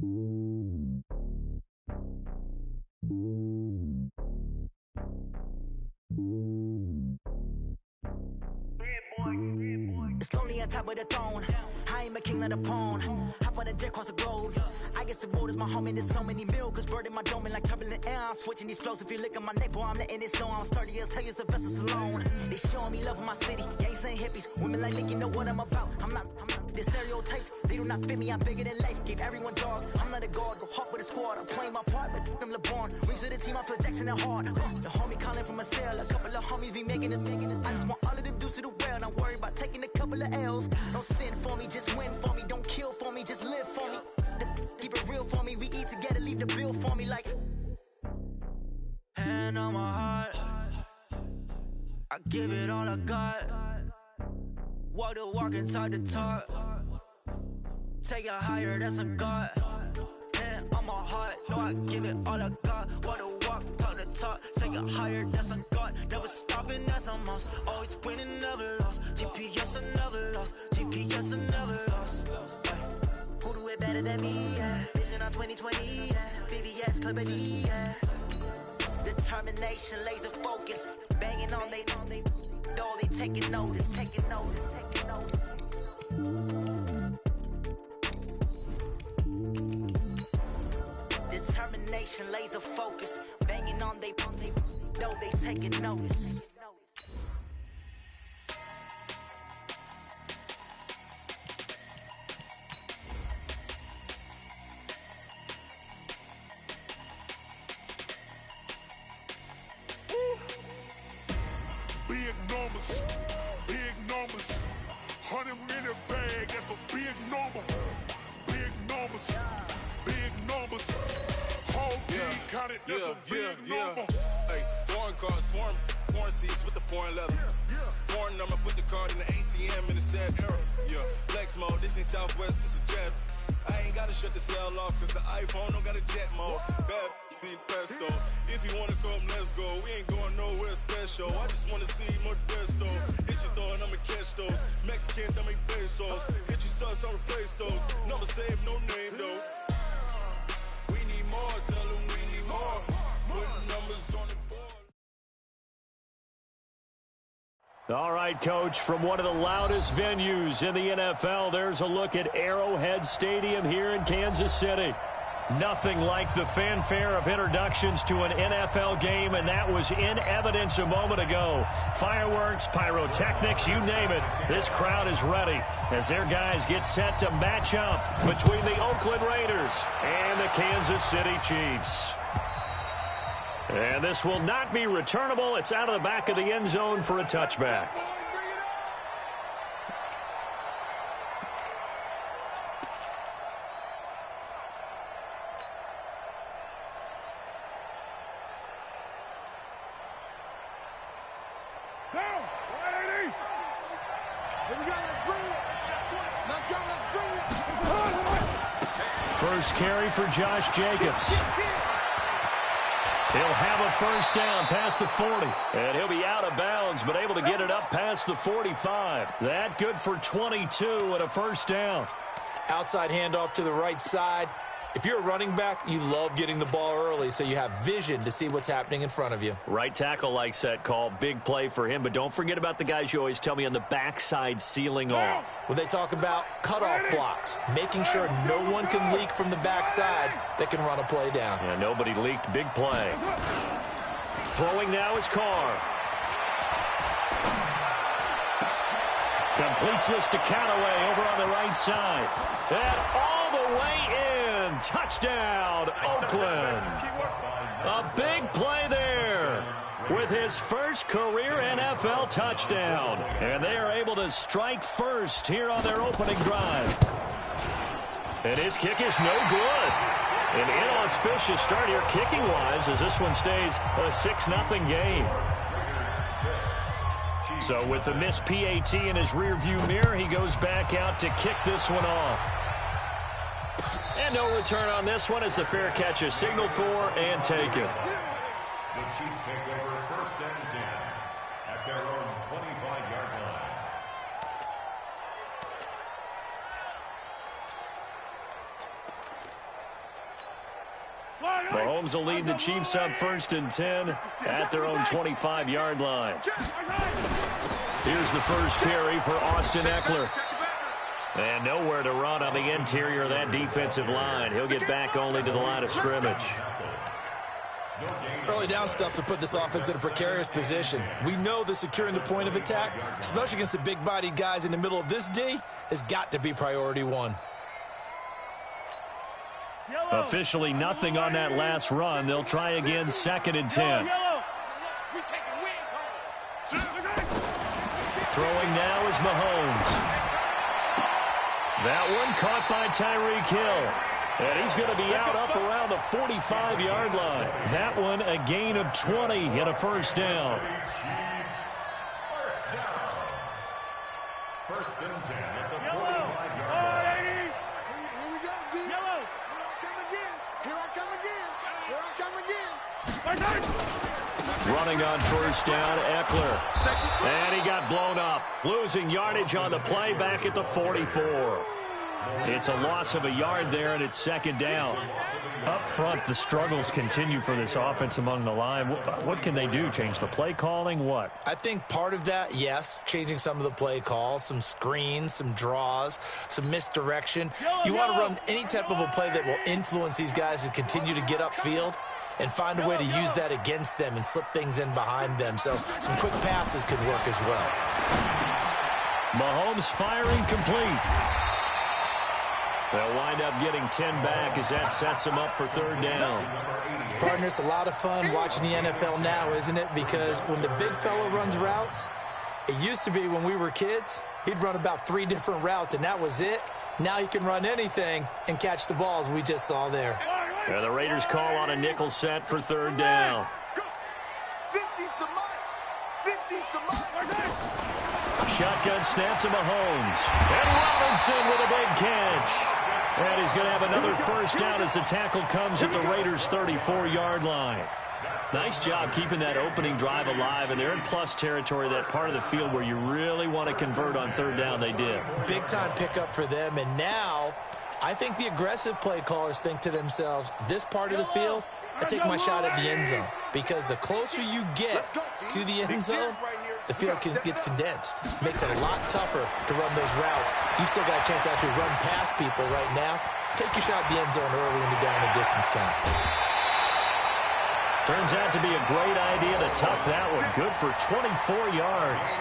It's lonely on top of the throne. I am a king of the pawn. Hop on a jet across the globe. I guess the world is my home and there's so many milkers burning my dome like turbulent air. I'm switching these flows. If you look at my neck, boy, I'm letting it slow. I'm sturdy as hell as a vessel Salone. They showing me love in my city. Gangs saying hippies. Women like Nick, you know what I'm about. I'm not the stereotypes. They do not fit me. I'm bigger than life. Gave everyone jaws. I'm not a guard. Go hard with a squad. I'm playing my part, but I'm LeBron. Wings of the team. I feel Jackson and hard. The homie calling from a cell. A couple of homies be making it. I just want all of them dudes to the well. Not worry about taking a couple of L's. Don't sin for me, just win for me. Don't kill for me, just live for me. Keep it real for me. We eat together, leave the bill for me like. Hand on my heart, I give it all I got. Walk the walk and talk the talk. Take it higher, that's a God. Hand on my heart, no, I give it all I got. Walk the walk, talk the talk. Take it higher, that's a God. Never stopping, that's a must. Always winning, never lost. GPS, I never lost. GPS, I never lost. Who do it better than me? Yeah. Vision on 2020. Yeah. VVS, Clarity. Yeah. Determination, laser focus. Banging on they door, they taking notice. Taking notice. Taking notice. Determination, laser focus. Banging on they door, they taking notice. Big numbers, 100-minute bag, that's a big number. Big numbers, whole team counted, that's a big number. Hey, foreign cars, foreign seats with the foreign leather. Foreign number, put the card in the ATM in the sad era. Yeah, flex mode, this ain't Southwest, this a jet. I ain't gotta shut the cell off, cause the iPhone don't got a jet mode. Bad pesto. If you wanna come, let's go. We ain't going nowhere special. I just wanna see more Modesto. Hit your throw and I'ma catch those. Mexican, I make pesos. Hit your sauce, I'll replace those. Number save, no name though. We need more, tell them we need more. Put numbers on the board. All right, Coach, from one of the loudest venues in the NFL, there's a look at Arrowhead Stadium here in Kansas City. Nothing like the fanfare of introductions to an NFL game, and that was in evidence a moment ago. Fireworks, pyrotechnics, you name it. This crowd is ready as their guys get set to match up between the Oakland Raiders and the Kansas City Chiefs. And this will not be returnable. It's out of the back of the end zone for a touchback. First carry for Josh Jacobs. He'll have a first down past the 40. And he'll be out of bounds, but able to get it up past the 45. That good for 22 and a first down. Outside handoff to the right side. If you're a running back, you love getting the ball early so you have vision to see what's happening in front of you. Right tackle likes that call. Big play for him, but don't forget about the guys you always tell me on the backside sealing off. When they talk about cutoff blocks, making sure no one can leak from the backside that can run a play down. Yeah, nobody leaked. Big play. Throwing now is Carr. Completes this to Callaway over on the right side. And all the way in. Touchdown, Oakland. A big play there with his first career NFL touchdown. And they are able to strike first here on their opening drive. And his kick is no good. An inauspicious start here kicking-wise as this one stays a 6-0 game. So with the missed PAT in his rearview mirror, he goes back out to kick this one off. And no return on this one as the fair catch is signaled for and taken. The Chiefs take over first and 10 at their own 25-yard line. Mahomes will lead the Chiefs up 1st and 10 at their own 25-yard line. Here's the first carry for Austin Eckler. And nowhere to run on the interior of that defensive line. He'll get back only to the line of scrimmage. Early down stuff to put this offense in a precarious position. We know that securing the point of attack, especially against the big-bodied guys in the middle of this D, has got to be priority one. Officially nothing on that last run. They'll try again 2nd and 10. Throwing now is Mahomes. That one caught by Tyreek Hill. And he's going to be out up around the 45-yard line. That one a gain of 20 and a first down. First and 10 at the 45-yard line. Here we go, D. Yellow. Here I come again. Running on first down, Eckler. And he got blown up. Losing yardage on the play back at the 44. It's a loss of a yard there, and it's 2nd down. Up front, the struggles continue for this offense among the line. What can they do? Change the play calling? What? I think part of that, yes, changing some of the play calls, some screens, some draws, some misdirection. You want to run any type of a play that will influence these guys to continue to get upfield and find a way to use that against them and slip things in behind them. So some quick passes could work as well. Mahomes firing complete. They'll wind up getting 10 back as that sets them up for 3rd down. Partner, it's a lot of fun watching the NFL now, isn't it? Because when the big fella runs routes, it used to be when we were kids, he'd run about 3 different routes, and that was it. Now he can run anything and catch the balls we just saw there. And the Raiders call on a nickel set for 3rd down. 50's the mark. 50's the mark. Shotgun snap to Mahomes. And Robinson with a big catch. And he's going to have another first down as the tackle comes at the Raiders' 34-yard line. Nice job keeping that opening drive alive, and they're in plus territory, that part of the field where you really want to convert on 3rd down. They did. Big-time pickup for them, and now I think the aggressive play callers think to themselves, this part of the field, I take my shot at the end zone. Because the closer you get to the end zone, the field gets condensed. Makes it a lot tougher to run those routes. You still got a chance to actually run past people right now. Take your shot at the end zone early in the down and distance count. Turns out to be a great idea to tuck that one. Good for 24 yards.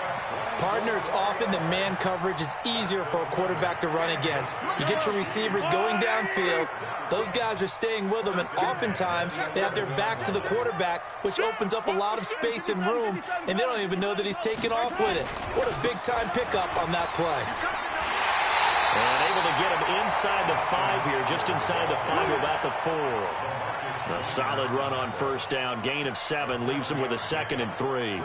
Partner, it's often that man coverage is easier for a quarterback to run against. You get your receivers going downfield. Those guys are staying with them, and oftentimes they have their back to the quarterback, which opens up a lot of space and room, and they don't even know that he's taken off with it. What a big-time pickup on that play. And able to get him inside the 5 here, just inside the 5, about the 4. A solid run on first down. Gain of 7 leaves him with a 2nd and 3.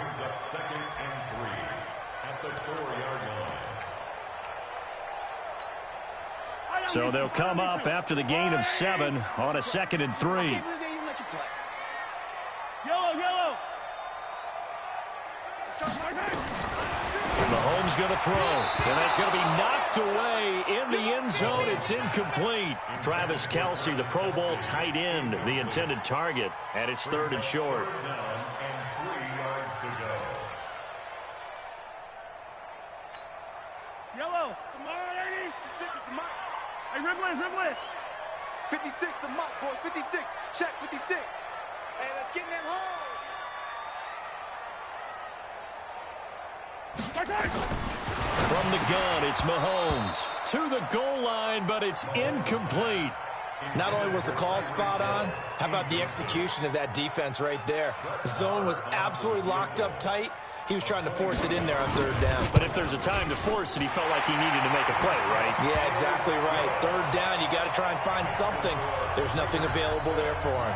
So they'll come up after the gain of 7 on a 2nd and 3. Yellow. Mahomes going to throw, and that's going to be knocked away in the end zone. It's incomplete. Travis Kelce, the Pro Bowl tight end, the intended target, and it's 3rd and short. Yellow. Come on, 86. Hey, dribble it. 56, the mark, boys. 56. Check, 56. Hey, let's get in them holes. From the gun, it's Mahomes. To the goal line, but it's incomplete. Not only was the call spot on, how about the execution of that defense right there? The zone was absolutely locked up tight. He was trying to force it in there on 3rd down. But if there's a time to force it, he felt like he needed to make a play, right? Yeah, exactly right. 3rd down, you got to try and find something. There's nothing available there for him.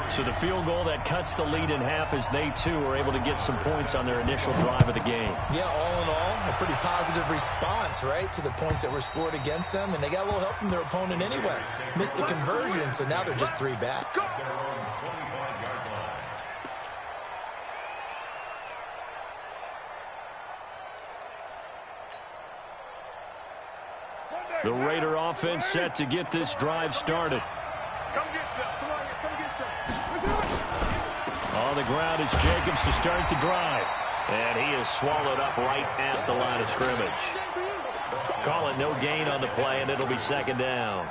So the field goal that cuts the lead in half as they, too, are able to get some points on their initial drive of the game. Yeah, all in all, a pretty positive response, right, to the points that were scored against them. And they got a little help from their opponent anyway. Missed the conversion, so now they're just 3 back. The Raider offense set to get this drive started. Come get some. Come on, On the ground, it's Jacobs to start the drive. And he is swallowed up right at the line of scrimmage. Call it no gain on the play, and it'll be second down.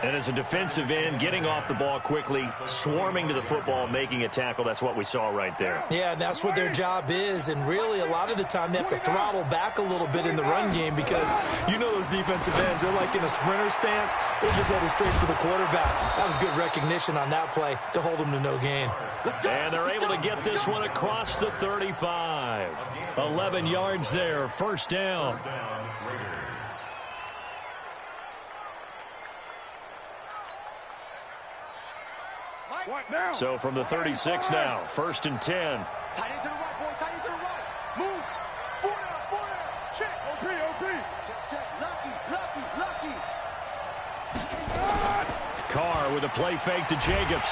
And as a defensive end, getting off the ball quickly, swarming to the football, making a tackle, that's what we saw right there. Yeah, and that's what their job is. And really, a lot of the time, they have to throttle back a little bit in the run game because you know those defensive ends, they're like in a sprinter stance. They're just headed straight for the quarterback. That was good recognition on that play to hold them to no gain. And they're able to get this one across the 35. 11 yards there, first down. So from the 36 now, first and 10. Tight end to the right, boys. Tight end to the right. Move. Four down. Check. OP. Check. Lucky. Carr with a play fake to Jacobs.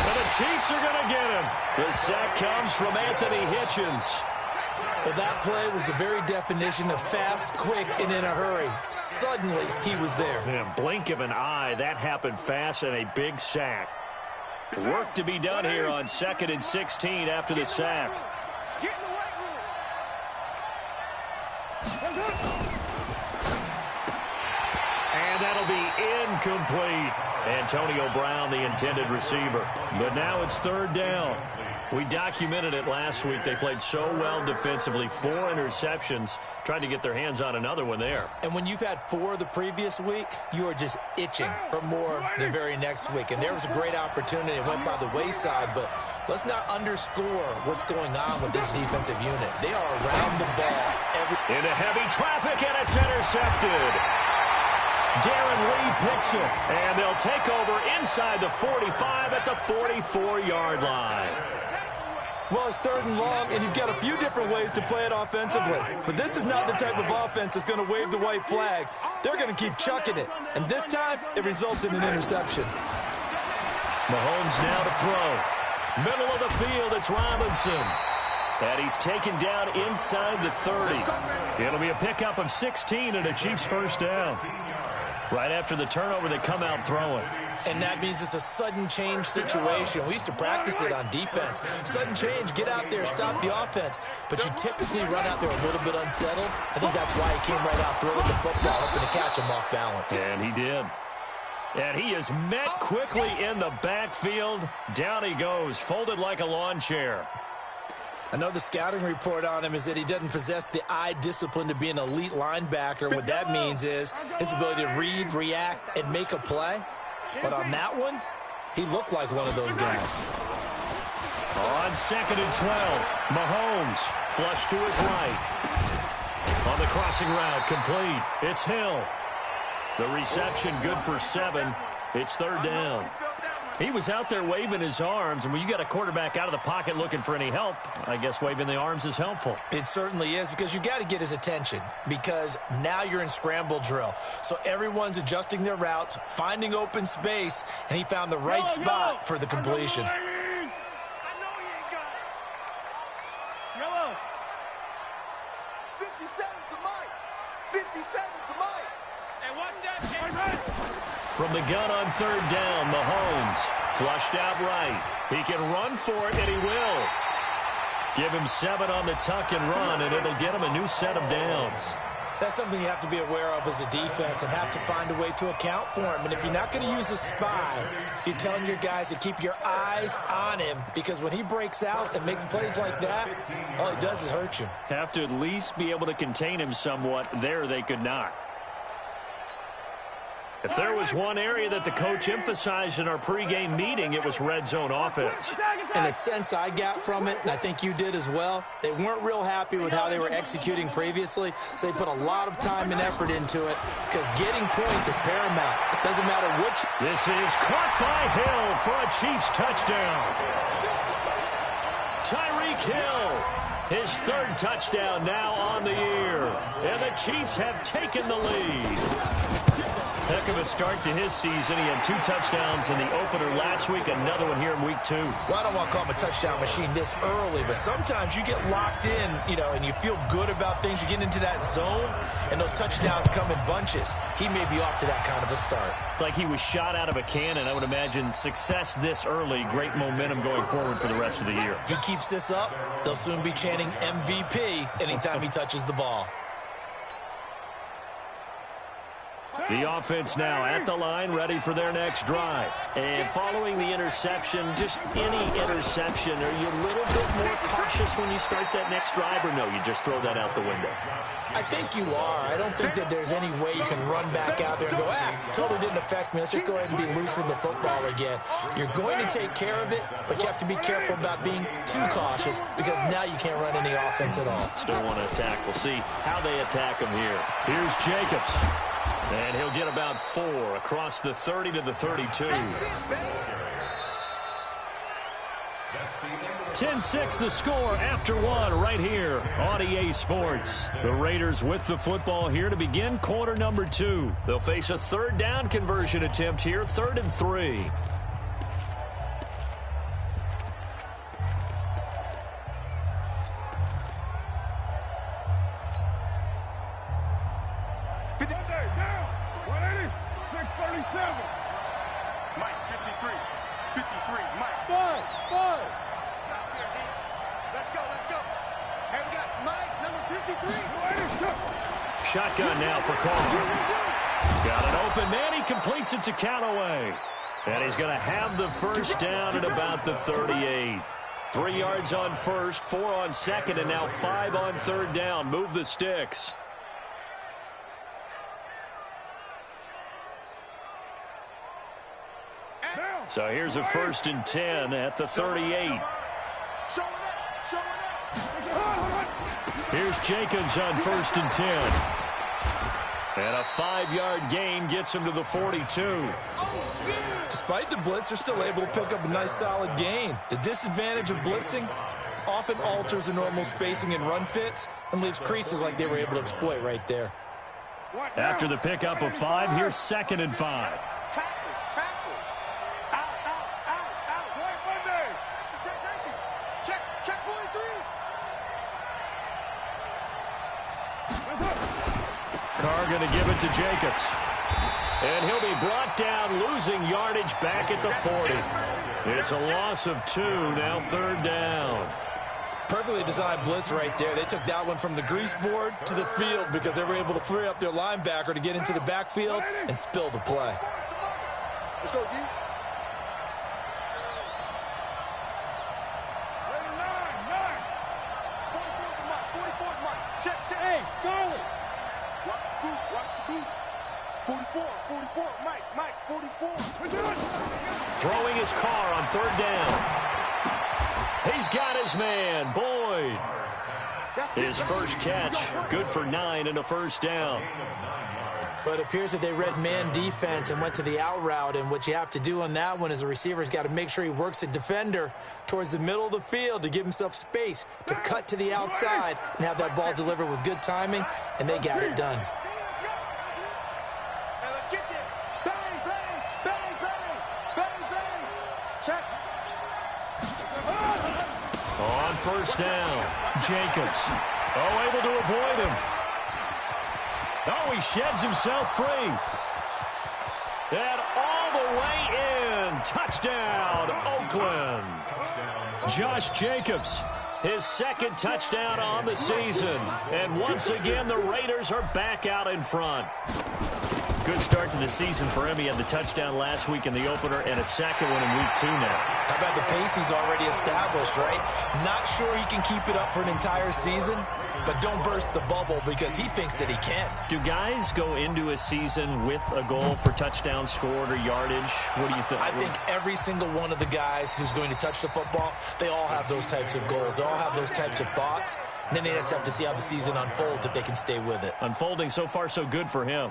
And the Chiefs are going to get him. The sack comes from Anthony Hitchens. Well, that play was the very definition of fast, quick, and in a hurry. Suddenly, he was there. In a blink of an eye, that happened fast and a big sack. Work to be done here on 2nd and 16 after the sack. Get in the weight room. And that'll be incomplete. Antonio Brown, the intended receiver. But now it's third down. We documented it last week. They played so well defensively. 4 interceptions. Tried to get their hands on another one there. And when you've had 4 the previous week, you are just itching for more the very next week. And there was a great opportunity. It went by the wayside, but let's not underscore what's going on with this defensive unit. They are around the ball. Into heavy traffic, and it's intercepted. Darren Lee picks it, and they'll take over inside the 45 at the 44-yard line. Well, it's third and long, and you've got a few different ways to play it offensively. But this is not the type of offense that's going to wave the white flag. They're going to keep chucking it. And this time, it results in an interception. Mahomes now to throw. Middle of the field, it's Robinson. And he's taken down inside the 30. It'll be a pickup of 16 and a Chiefs first down. Right after the turnover, they come out throwing. And that means it's a sudden change situation. We used to practice it on defense. Sudden change, get out there, stop the offense. But you typically run out there a little bit unsettled. I think that's why he came right out throwing the football, hoping to catch him off balance. And he did. And he is met quickly in the backfield. Down he goes, folded like a lawn chair. I know the scouting report on him is that he doesn't possess the eye discipline to be an elite linebacker. What that means is his ability to read, react, and make a play. But on that one, he looked like one of those guys. On 2nd and 12, Mahomes flush to his right. On the crossing route, complete. It's Hill. The reception good for 7. It's third down. He was out there waving his arms, and when you got a quarterback out of the pocket looking for any help, I guess waving the arms is helpful. It certainly is, because you got to get his attention, because now you're in scramble drill. So everyone's adjusting their routes, finding open space, and he found the right spot for the completion. I know he ain't got it. Yellow. 57's the mic. 57's the mic. Hey, watch that. From the gun on third down, Mahomes flushed out right. He can run for it, and he will. Give him 7 on the tuck and run, and it'll get him a new set of downs. That's something you have to be aware of as a defense and have to find a way to account for him. And if you're not going to use a spy, you're telling your guys to keep your eyes on him, because when he breaks out and makes plays like that, all he does is hurt you. Have to at least be able to contain him somewhat. There they could not. If there was one area that the coach emphasized in our pregame meeting, it was red zone offense. In a sense I got from it, and I think you did as well, they weren't real happy with how they were executing previously, so they put a lot of time and effort into it, because getting points is paramount. It doesn't matter which. This is caught by Hill for a Chiefs touchdown. Tyreek Hill, his 3rd touchdown now on the year, and the Chiefs have taken the lead. Heck of a start to his season. He had 2 touchdowns in the opener last week, another one here in week 2. Well, I don't want to call him a touchdown machine this early, but sometimes you get locked in, and you feel good about things. You get into that zone, and those touchdowns come in bunches. He may be off to that kind of a start. It's like he was shot out of a cannon. I would imagine success this early, great momentum going forward for the rest of the year. He keeps this up, they'll soon be chanting MVP anytime he touches the ball. The offense now at the line, ready for their next drive. And following the interception, just any interception, are you a little bit more cautious when you start that next drive, or no, you just throw that out the window? I think you are. I don't think that there's any way you can run back out there and go, totally didn't affect me. Let's just go ahead and be loose with the football again. You're going to take care of it, but you have to be careful about being too cautious because now you can't run any offense at all. Still want to attack. We'll see how they attack him here. Here's Jacobs. And he'll get about 4 across the 30 to the 32. 10-6 the score after 1 right here on EA Sports. The Raiders with the football here to begin quarter number 2. They'll face a third down conversion attempt here, 3rd and 3. Shotgun now for Carr. He's got an open man. He completes it to Callaway. And he's going to have the first down at about the 38. 3 yards on first, 4 on second, and now 5 on third down. Move the sticks. So here's a 1st and 10 at the 38. Here's Jacobs on 1st and 10. And a 5-yard gain gets him to the 42. Despite the blitz, they're still able to pick up a nice solid gain. The disadvantage of blitzing often alters the normal spacing and run fits and leaves creases like they were able to exploit right there. After the pickup of 5, here's 2nd and 5. Carr going to give it to Jacobs. And he'll be brought down, losing yardage back at the 40. It's a loss of 2, now 3rd down. Perfectly designed blitz right there. They took that one from the grease board to the field because they were able to free up their linebacker to get into the backfield and spill the play. Let's go, D. Hey, Charlie! Watch the boot. 44, Mike, 44. Throwing his Carr on 3rd down. He's got his man, Boyd. His first catch, good for 9 and a first down. But it appears that they read man defense and went to the out route, and what you have to do on that one is the receiver's got to make sure he works the defender towards the middle of the field to give himself space to cut to the outside and have that ball delivered with good timing, and they got it done. On 1st down, Jacobs. Able to avoid him. He sheds himself free. And all the way in. Touchdown, Oakland. Josh Jacobs, his 2nd touchdown on the season. And once again, the Raiders are back out in front. Good start to the season for him. He had the touchdown last week in the opener and a 2nd one in week 2 now. How about the pace he's already established, right? Not sure he can keep it up for an entire season, but don't burst the bubble because he thinks that he can. Do guys go into a season with a goal for touchdowns scored or yardage? What do you think? I think every single one of the guys who's going to touch the football, they all have those types of goals. They all have those types of thoughts. And then they just have to see how the season unfolds if they can stay with it. Unfolding so far so good for him.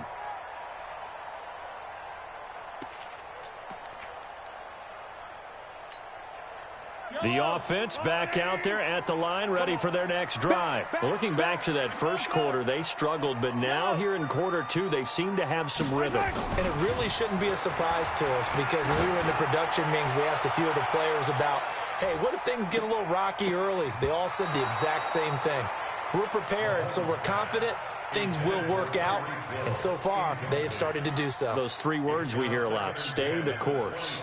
The offense back out there at the line, ready for their next drive. Looking back to that first quarter, they struggled, but now here in quarter two, they seem to have some rhythm. And it really shouldn't be a surprise to us, because when we were in the production meetings, we asked a few of the players about, hey, what if things get a little rocky early? They all said the exact same thing. We're prepared, so we're confident things will work out, and so far, they have started to do so. Those three words we hear a lot: stay the course.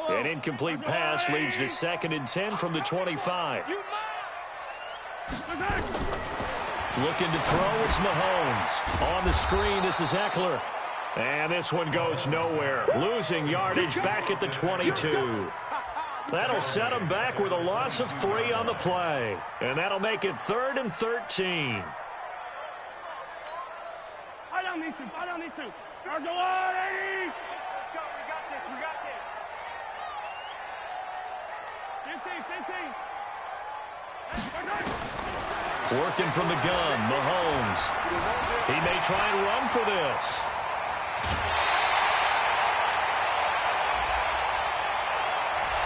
An incomplete pass leads to 2nd and 10 from the 25. Looking to throw, it's Mahomes. On the screen, this is Eckler. And this one goes nowhere. Losing yardage back at the 22. That'll set them back with a loss of 3 on the play. And that'll make it 3rd and 13. I don't need to. There's a lot, Eddie. Let's go. We got this. 15. Working from the gun, Mahomes. He may try and run for this.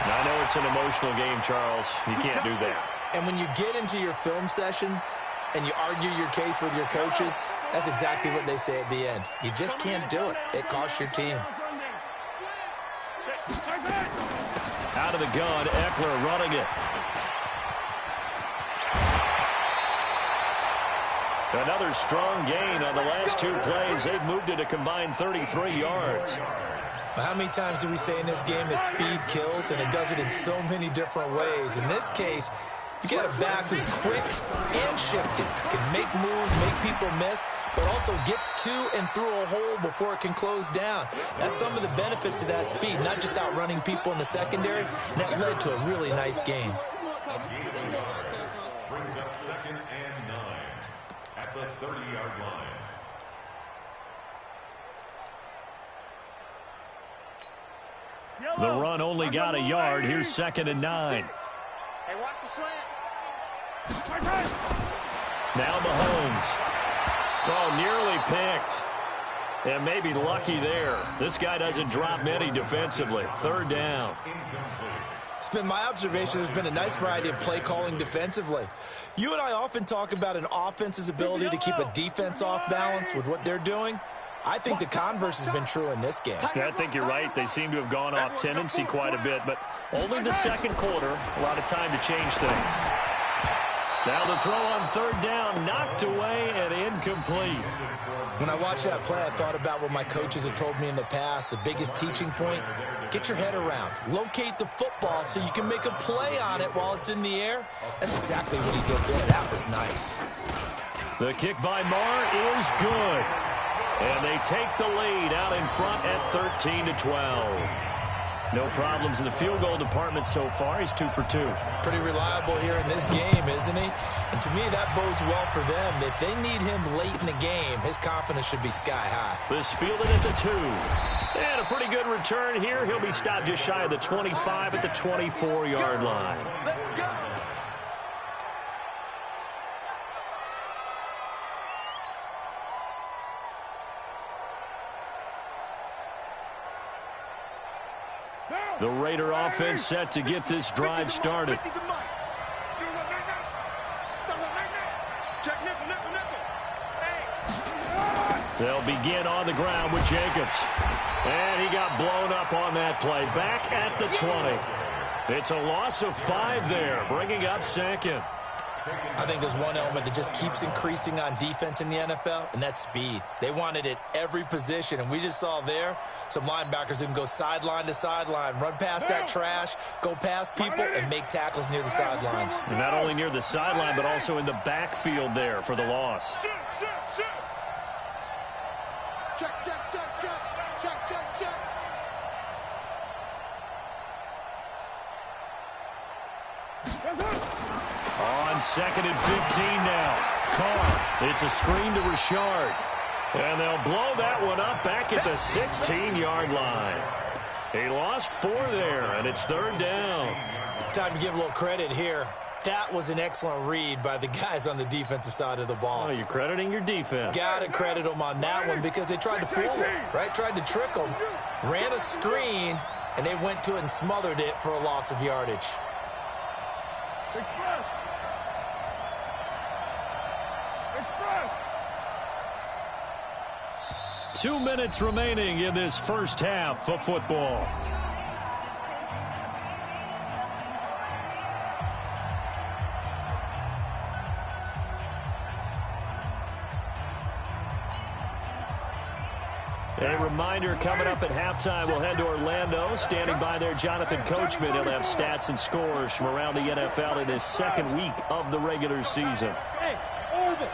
I know it's an emotional game, Charles. You can't do that. And when you get into your film sessions and you argue your case with your coaches, that's exactly what they say at the end. You just can't do it. It costs your team. Out of the gun, Eckler running it. Another strong gain on the last 2 plays. They've moved it a combined 33 yards. How many times do we say in this game that speed kills, and it does it in so many different ways? In this case, you got a back who's quick and shifty, can make moves, make people miss, but also gets to and through a hole before it can close down. That's some of the benefits of that speed, not just outrunning people in the secondary. That led to a really nice game. Brings up 2nd and 9 at the 30-yard line. The run only got a yard. Here's 2nd and 9. Hey, watch the slant. Now Mahomes. Oh, nearly picked. And maybe lucky there. This guy doesn't drop many defensively. 3rd down. It's been my observation there's been a nice variety of play calling defensively. You and I often talk about an offense's ability to keep a defense off balance with what they're doing. I think the converse has been true in this game. I think you're right. They seem to have gone off tendency quite a bit, but only the 2nd quarter. A lot of time to change things. Now the throw on 3rd down, knocked away and incomplete. When I watched that play, I thought about what my coaches had told me in the past. The biggest teaching point: get your head around. Locate the football so you can make a play on it while it's in the air. That's exactly what he did there. That was nice. The kick by Marr is good. And they take the lead out in front at 13-12. No problems in the field goal department so far. He's 2 for 2. Pretty reliable here in this game, isn't he? And to me, that bodes well for them. If they need him late in the game, his confidence should be sky high. This fielded at the 2. And a pretty good return here. He'll be stopped just shy of the 25 at the 24-yard line. The Raider offense set to get this drive started. They'll begin on the ground with Jacobs. And he got blown up on that play. Back at the 20. It's a loss of 5 there, bringing up 2nd. I think there's one element that just keeps increasing on defense in the NFL, and that's speed. They want it at every position, and we just saw there some linebackers who can go sideline to sideline, run past that trash, go past people, and make tackles near the sidelines. And not only near the sideline, but also in the backfield there for the loss. Check. On 2nd and 15 now. Carr. It's a screen to Richard. And they'll blow that one up back at the 16-yard line. He lost 4 there, and it's 3rd down. Time to give a little credit here. That was an excellent read by the guys on the defensive side of the ball. Oh, you're crediting your defense. Got to credit them on that one because they tried to fool him, right? Tried to trick him, ran a screen, and they went to it and smothered it for a loss of yardage. Express. 2 minutes remaining in this first half of football. A reminder, coming up at halftime, we'll head to Orlando. Standing by there, Jonathan Coachman. He'll have stats and scores from around the NFL in his second week of the regular season. Hey, over.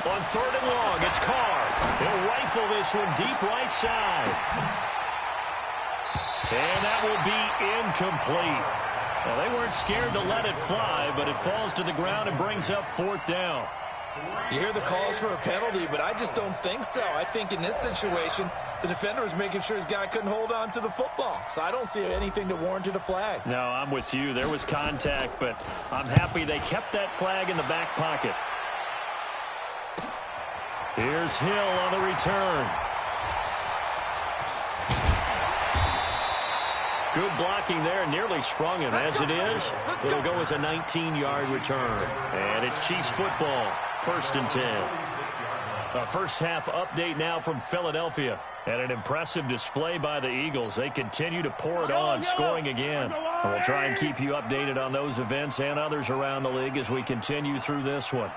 On 3rd and long, it's Carr. He'll rifle this one deep right side. And that will be incomplete. Well, they weren't scared to let it fly, but it falls to the ground and brings up 4th down. You hear the calls for a penalty, but I just don't think so. I think in this situation, the defender was making sure his guy couldn't hold on to the football. So I don't see anything to warrant a flag. No, I'm with you. There was contact, but I'm happy they kept that flag in the back pocket. Here's Hill on the return. Good blocking there, nearly sprung him. As it is, it'll go as a 19-yard return. And it's Chiefs football, 1st and 10. A first half update now from Philadelphia. And an impressive display by the Eagles. They continue to pour it on, scoring again. And we'll try and keep you updated on those events and others around the league as we continue through this one.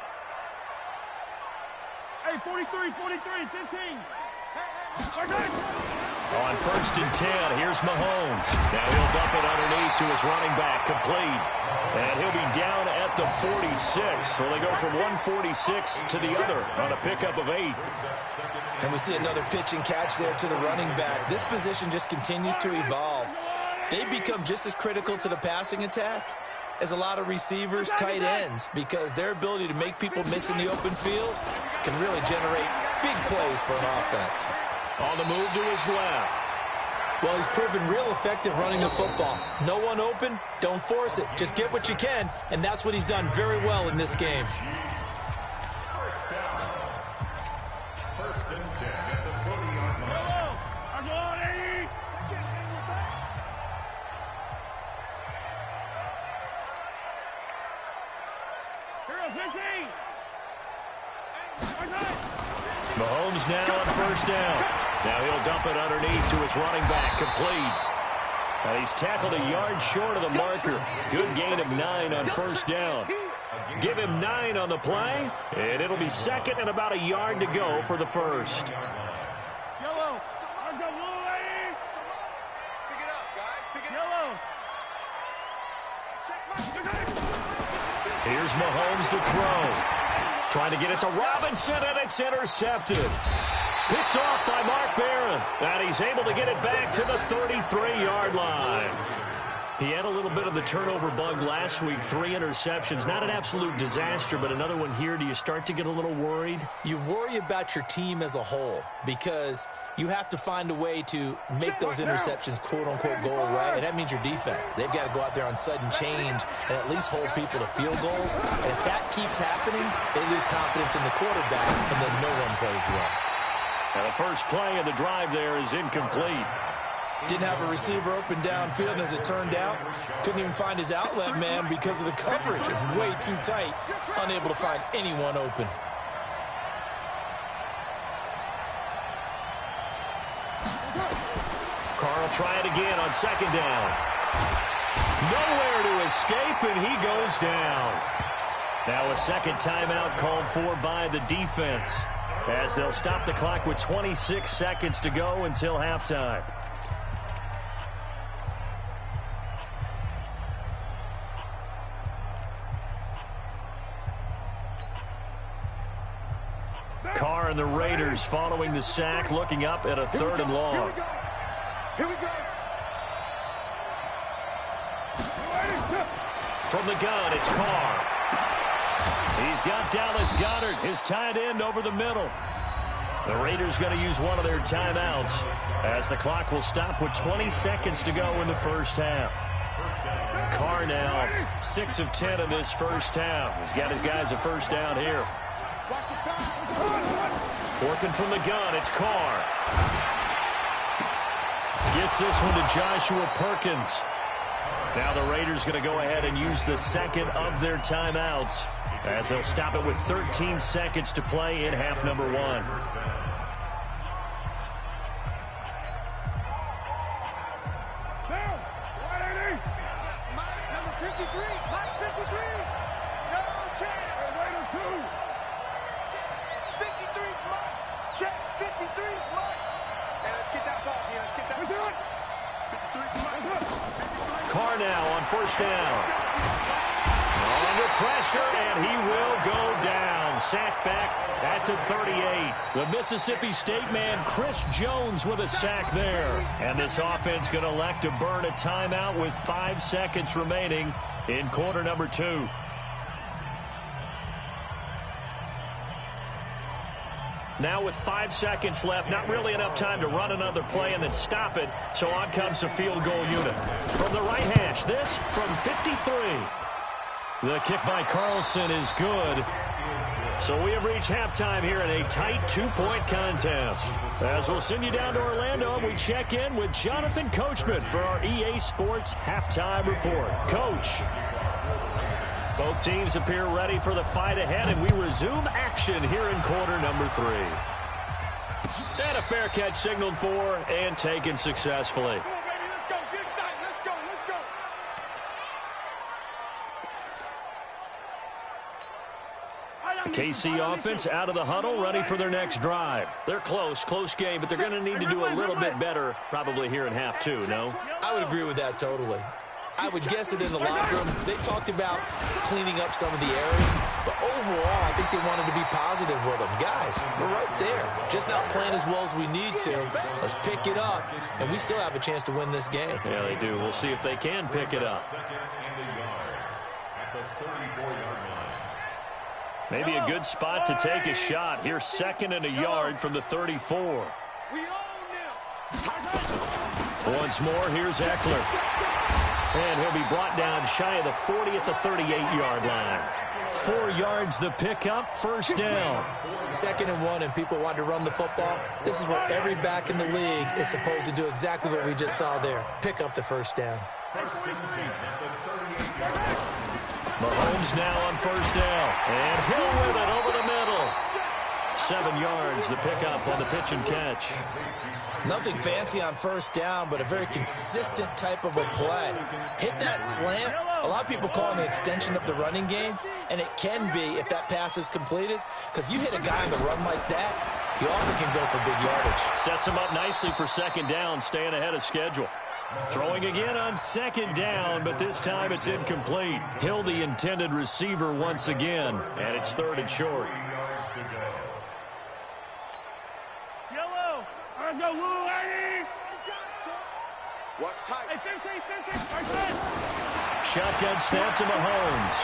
Hey, 43, 15. On 1st and 10, here's Mahomes. Now he'll dump it underneath to his running back, complete. And he'll be down at the 46. So they go from 146 to the other on a pickup of 8. And we see another pitch and catch there to the running back. This position just continues to evolve. They become just as critical to the passing attack as a lot of receivers, tight ends, because their ability to make people miss in the open field can really generate big plays for an offense. On the move to his left. Well, he's proven real effective running the football. No one open, don't force it. Just get what you can, and that's what he's done very well in this game. First and 10 at the 40-yard line. I'm on 80. Here, 15. Mahomes now on 1st down. Now he'll dump it underneath to his running back, complete. And he's tackled a yard short of the marker. Good gain of 9 on 1st down. Give him 9 on the play, and it'll be 2nd and about a yard to go for the 1st. Yellow. Let's go, blue lady. Pick it up, guys. Pick it up. Yellow. Here's Mahomes to throw. Trying to get it to Robinson, and it's intercepted. Picked off by Mark Barron. And he's able to get it back to the 33-yard line. He had a little bit of the turnover bug last week. 3 interceptions. Not an absolute disaster, but another one here. Do you start to get a little worried? You worry about your team as a whole because you have to find a way to make those interceptions, quote-unquote, go away, and that means your defense. They've got to go out there on sudden change and at least hold people to field goals. And if that keeps happening, they lose confidence in the quarterback, and then no one plays well. And the first play of the drive there is incomplete. Didn't have a receiver open downfield, and as it turned out, couldn't even find his outlet man because of the coverage. It's way too tight, unable to find anyone open. Carr will try it again on 2nd down. Nowhere to escape, and he goes down. Now a 2nd timeout called for by the defense, as they'll stop the clock with 26 seconds to go until halftime. Carr and the Raiders following the sack, looking up at a 3rd and long. Here we go. From the gun, it's Carr. He's got Dallas Goedert, his tight end, over the middle. The Raiders going to use one of their timeouts as the clock will stop with 20 seconds to go in the first half. Carr now 6 of 10 in this first half. He's got his guys a first down here. Working from the gun, it's Carr. Gets this one to Joshua Perkins. Now the Raiders going to go ahead and use the second of their timeouts as they'll stop it with 13 seconds to play in half number 1. Number 53, Mike 53. No chance. Raider 2. 53's Mike. Check. 53's Mike. Hey, let's get that ball here. Let's get that ball. 53's Mike. Carr now on first down. Under pressure, and he will go down. Sacked back at the 38. The Mississippi State man, Chris Jones, with a sack there. And this offense going to elect to burn a timeout with 5 seconds remaining in quarter number 2. Now with 5 seconds left, not really enough time to run another play and then stop it. So on comes the field goal unit. From the right hash, this from 53. The kick by Carlson is good. So we have reached halftime here in a tight 2-point contest. As we'll send you down to Orlando, we check in with Jonathan Coachman for our EA Sports Halftime Report. Coach. Both teams appear ready for the fight ahead, and we resume action here in quarter number 3. And a fair catch signaled for and taken successfully. KC offense out of the huddle, ready for their next drive. They're close game, but they're going to need to do a little bit better probably here in half 2, no? I would agree with that totally. I would guess it in the locker room. They talked about cleaning up some of the errors, but overall, I think they wanted to be positive with them. Guys, we're right there. Just not playing as well as we need to. Let's pick it up, and we still have a chance to win this game. Yeah, they do. We'll see if they can pick it up. Maybe a good spot to take a shot. Here's 2nd and a yard from the 34. Once more, here's Eckler. And he'll be brought down shy of the 40 at the 38-yard line. 4 yards the pickup, first down. 2nd and 1, and people want to run the football. This is what every back in the league is supposed to do, exactly what we just saw there. Pick up the first down. Mahomes now on first down. And Hill with it over the middle. 7 yards the pickup on the pitch and catch. Nothing fancy on first down, but a very consistent type of a play. Hit that slant. A lot of people call it an extension of the running game, and it can be if that pass is completed, because you hit a guy on the run like that, he often can go for big yardage. Sets him up nicely for 2nd down, staying ahead of schedule. Throwing again on 2nd down, but this time it's incomplete. Hill, the intended receiver once again, and it's 3rd and short. Yellow. Let's go, Lou, lady. Watch tight. Hey, finish. Shotgun snap to Mahomes.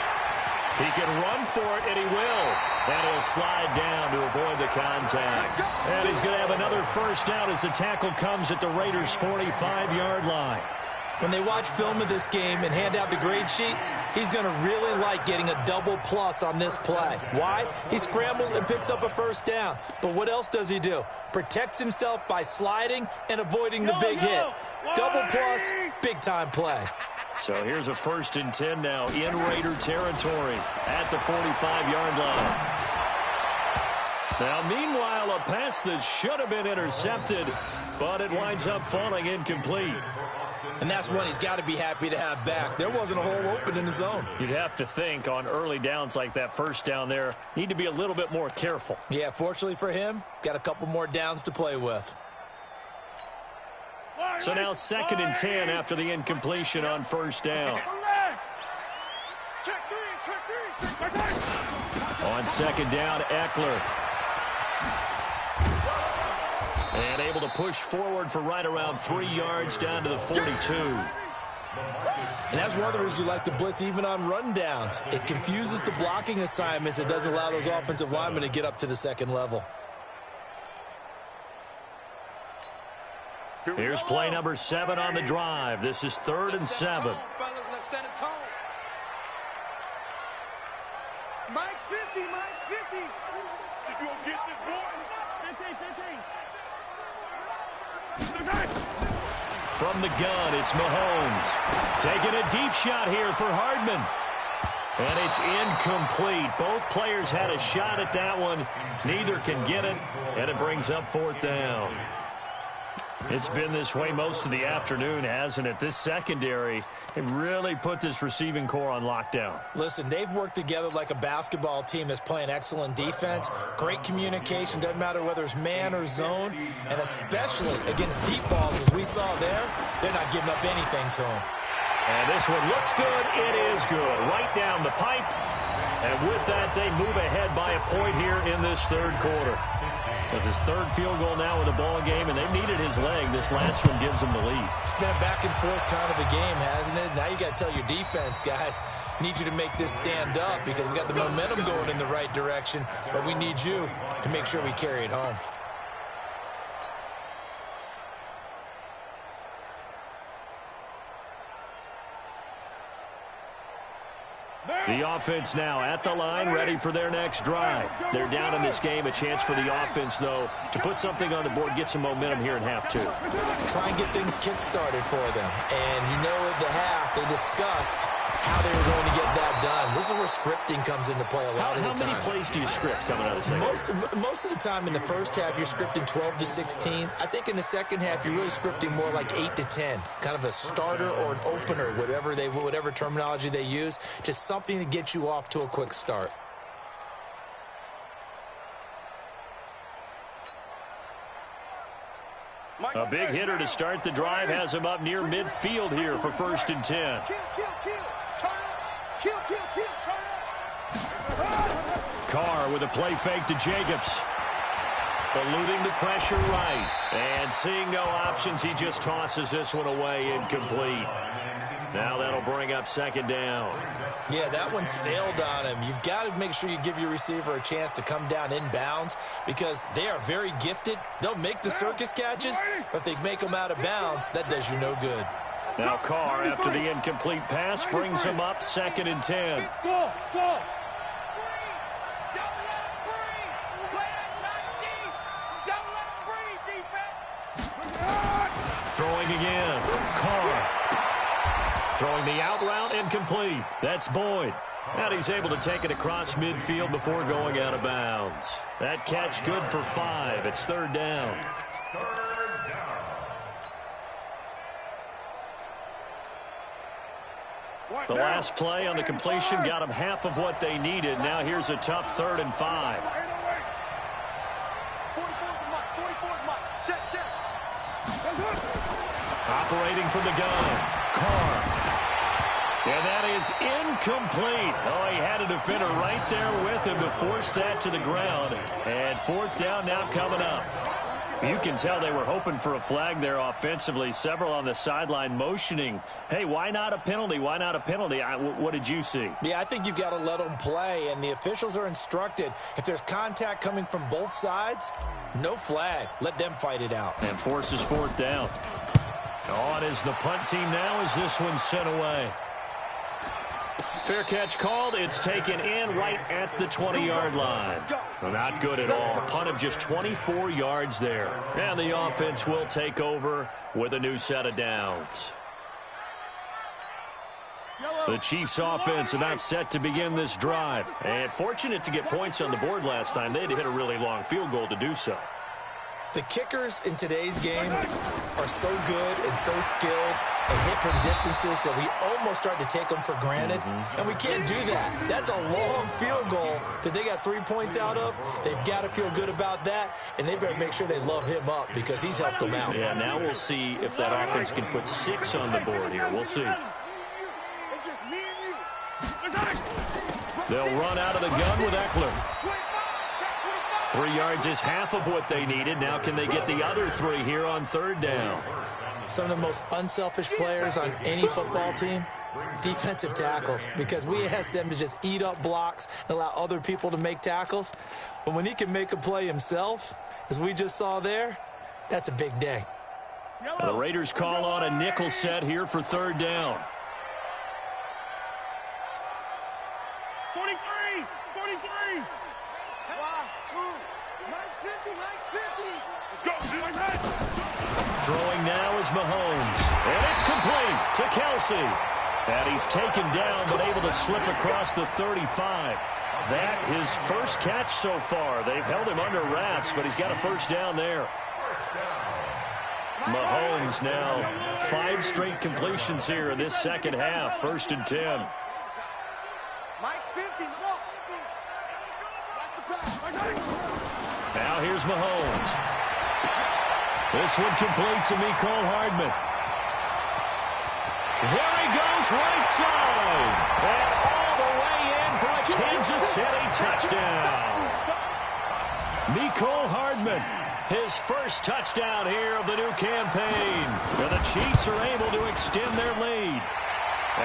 He can run for it, and he will. And he'll slide down to avoid the contact. And he's going to have another first down as the tackle comes at the Raiders' 45-yard line. When they watch film of this game and hand out the grade sheets, he's going to really like getting a double plus on this play. Why? He scrambles and picks up a first down. But what else does he do? Protects himself by sliding and avoiding the big hit. Double plus, big-time play. So here's a 1st and 10 now in Raider territory at the 45-yard line. Now, meanwhile, a pass that should have been intercepted, but it winds up falling incomplete. And that's one he's got to be happy to have back. There wasn't a hole open in the zone. You'd have to think on early downs like that, first down there, need to be a little bit more careful. Yeah, fortunately for him, got a couple more downs to play with. So now 2nd and 10 after the incompletion on first down. On 2nd down, Eckler. And able to push forward for right around 3 yards down to the 42. And that's one of the reasons you like to blitz even on run downs. It confuses the blocking assignments. It doesn't allow those offensive linemen to get up to the 2nd level. Here's play number 7 on the drive. This is 3rd and 7. Mike's 50, Mike's 50. You gonna get this boy? 15. From the gun, it's Mahomes. Taking a deep shot here for Hardman. And it's incomplete. Both players had a shot at that one. Neither can get it, and it brings up 4th down. It's been this way most of the afternoon, hasn't it? This secondary, it really put this receiving core on lockdown. Listen, they've worked together like a basketball team that's playing excellent defense. Great communication, doesn't matter whether it's man or zone. And especially against deep balls, as we saw there, they're not giving up anything to them. And this one looks good. It is good. Right down the pipe. And with that, they move ahead by a point here in this 3rd quarter. It's his 3rd field goal now in the ball game, and they've needed his leg. This last one gives them the lead. It's been a back-and-forth kind of a game, hasn't it? Now you got to tell your defense, guys, need you to make this stand up because we got the momentum going in the right direction, but we need you to make sure we carry it home. The offense now at the line, ready for their next drive. They're down in this game. A chance for the offense, though, to put something on the board, get some momentum here in half 2. Try and get things kick-started for them. And you know at the half, they discussed how they were going to get that done. This is where scripting comes into play a lot of the time. How many plays do you script coming out of the second? Most of the time in the first half, you're scripting 12 to 16. I think in the second half, you're really scripting more like 8 to 10. Kind of a starter or an opener, whatever terminology they use. Just something to get you off to a quick start. A big hitter to start the drive has him up near midfield here for 1st and 10. Carr with a play fake to Jacobs. Eluding the pressure right. And seeing no options, he just tosses this one away incomplete. Now that'll bring up 2nd down. Yeah, that one sailed on him. You've got to make sure you give your receiver a chance to come down inbounds because they are very gifted. They'll make the circus catches, but if they make them out of bounds, that does you no good. Now Carr, after the incomplete pass, brings him up 2nd and 10. Go. Throwing again. Carr. Throwing the out route incomplete. That's Boyd. And he's able to take it across midfield before going out of bounds. That catch good for 5. It's 3rd down. The last play on the completion got them half of what they needed. Now here's a tough 3rd and 5. Operating from the gun. Carr. And that is incomplete. Oh, he had a defender right there with him to force that to the ground. And 4th down now coming up. You can tell they were hoping for a flag there offensively. Several on the sideline motioning, hey, why not a penalty? Why not a penalty? What did you see? Yeah, I think you've got to let them play, and the officials are instructed. If there's contact coming from both sides, no flag. Let them fight it out. And forces 4th down. On is the punt team now as this one's sent away. Fair catch called. It's taken in right at the 20-yard line. Not good at all. Punt of just 24 yards there. And the offense will take over with a new set of downs. The Chiefs offense about set to begin this drive. And fortunate to get points on the board last time. They had to hit a really long field goal to do so. The kickers in today's game are so good and so skilled and hit from distances that we almost start to take them for granted. And we can't do that. That's a long field goal that they got 3 points out of. They've got to feel good about that, and they better make sure they love him up because he's helped them out. Yeah, now we'll see if that offense can put 6 on the board here. We'll see. It's just me and you. They'll run out of the gun with Eckler. 3 yards is half of what they needed. Now can they get the other 3 here on 3rd down? Some of the most unselfish players on any football team, defensive tackles, because we ask them to just eat up blocks and allow other people to make tackles. But when he can make a play himself, as we just saw there, that's a big day. And the Raiders call on a nickel set here for third down. 43! 43! Mike's 50! Mike's 50! Let's go! Throwing now is Mahomes. And it's complete to Kelsey. And he's taken down but able to slip across the 35. That his first catch so far. They've held him under wraps, but he's got a first down there. Mahomes now 5 straight completions here in this second half. 1st and 10. Mike's 50. Now here's Mahomes. This one complete to Mecole Hardman. There he goes, right side. And all the way in for a Kansas City touchdown. Mecole Hardman, his first touchdown here of the new campaign. And the Chiefs are able to extend their lead.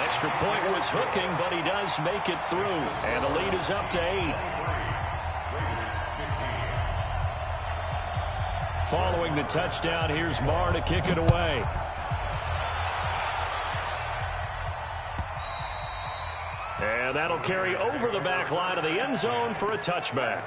Extra point was hooking, but he does make it through. And the lead is up to 8. Following the touchdown, here's Marr to kick it away. And that'll carry over the back line of the end zone for a touchback.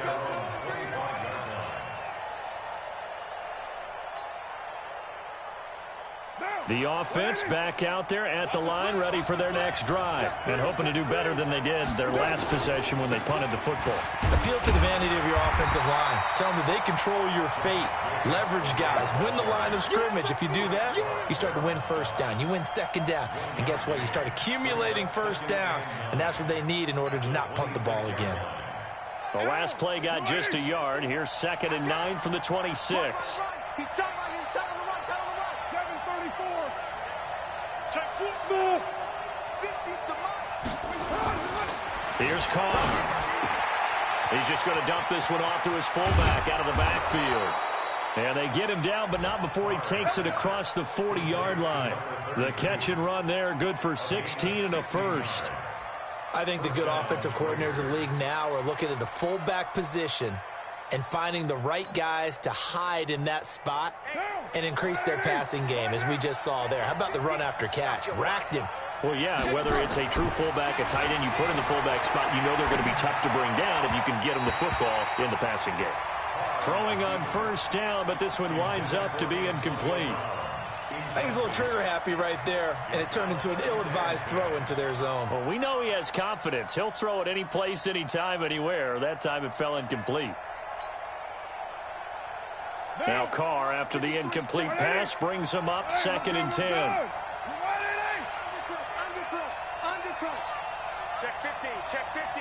The offense back out there at the line, ready for their next drive, and hoping to do better than they did their last possession when they punted the football. Appeal to the vanity of your offensive line. Tell them that they control your fate. Leverage guys. Win the line of scrimmage. If you do that, you start to win first down. You win second down. And guess what? You start accumulating first downs, and that's what they need in order to not punt the ball again. The last play got just a yard. Here's 2nd and 9 from the 26. Here's Carr. He's just going to dump this one off to his fullback out of the backfield. And they get him down, but not before he takes it across the 40-yard line. The catch and run there, good for 16 and a first. I think the good offensive coordinators in the league now are looking at the fullback position and finding the right guys to hide in that spot and increase their passing game, as we just saw there. How about the run after catch? Racked him. Well, yeah, whether it's a true fullback, a tight end you put in the fullback spot, you know they're going to be tough to bring down if you can get them the football in the passing game. Throwing on first down, but this one winds up to be incomplete. I think he's a little trigger happy right there, and it turned into an ill-advised throw into their zone. Well, we know he has confidence. He'll throw it any place, anytime, anywhere. That time it fell incomplete. Now Carr, after the incomplete pass, brings him up 2nd and 10. Check 50, check 50.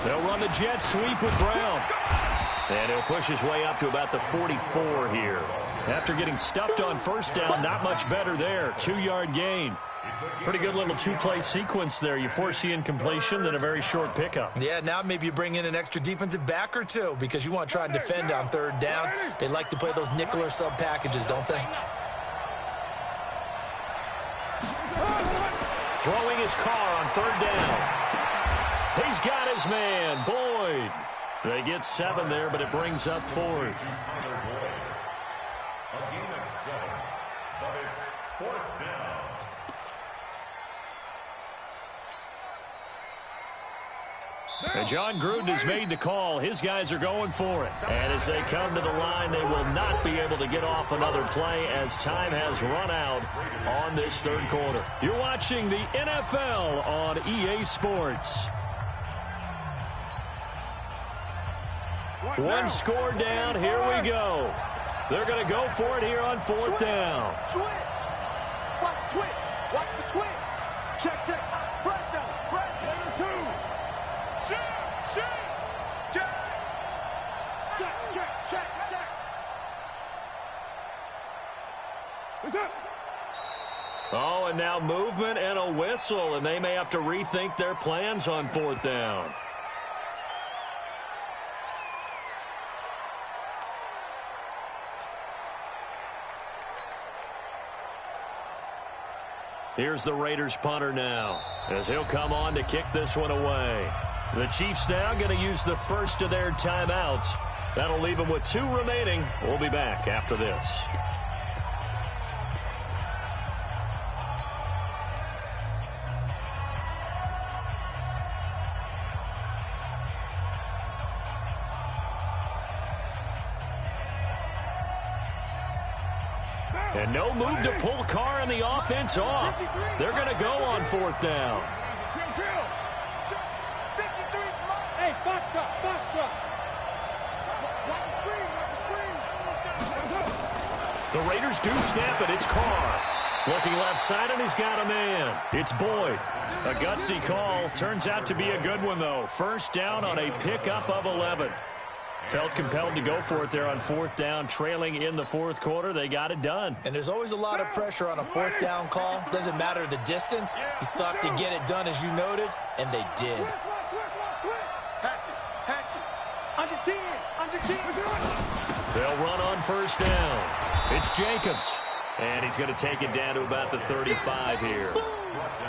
They'll run the jet sweep with Brown. And he'll push his way up to about the 44 here. After getting stuffed on first down, not much better there. 2-yard gain. Pretty good little 2-play sequence there. You force the incompletion, then a very short pickup. Yeah, now maybe you bring in an extra defensive back or two because you want to try and defend on 3rd down. They like to play those nickel or sub packages, don't they? Throwing his Carr on 3rd down. He's got his man, Boyd. They get 7 there, but it brings up 4th. A gain of 7, but it's 4th down. And John Gruden has made the call. His guys are going for it. And as they come to the line, they will not be able to get off another play as time has run out on this 3rd quarter. You're watching the NFL on EA Sports. One score down. Here we go. They're going to go for it here on 4th down. Switch. Watch the twitch. Watch the twitch. Check, check. Press down. Press. 2. Check, check. Check. Check, check, check, check. What's up? Oh, and now movement and a whistle, and they may have to rethink their plans on 4th down. Here's the Raiders punter now, as he'll come on to kick this one away. The Chiefs now going to use the first of their timeouts That'll leave him with 2 remaining. We'll be back after this. And no move to pull Carr and the offense off. They're going to go on 4th down. Hey, box drop, box drop. Watch the screen. The Raiders do snap it. It's Carr. Looking left side, and he's got a man. It's Boyd. A gutsy call. Turns out to be a good one, though. 1st down on a pickup of 11. Felt compelled to go for it there on 4th down, trailing in the 4th quarter. They got it done. And there's always a lot of pressure on a 4th down call. Doesn't matter the distance. You still have to get it done, as you noted, and they did. Hatch it. Under 10, under 10. They'll run on 1st down. It's Jacobs. And he's going to take it down to about the 35 here.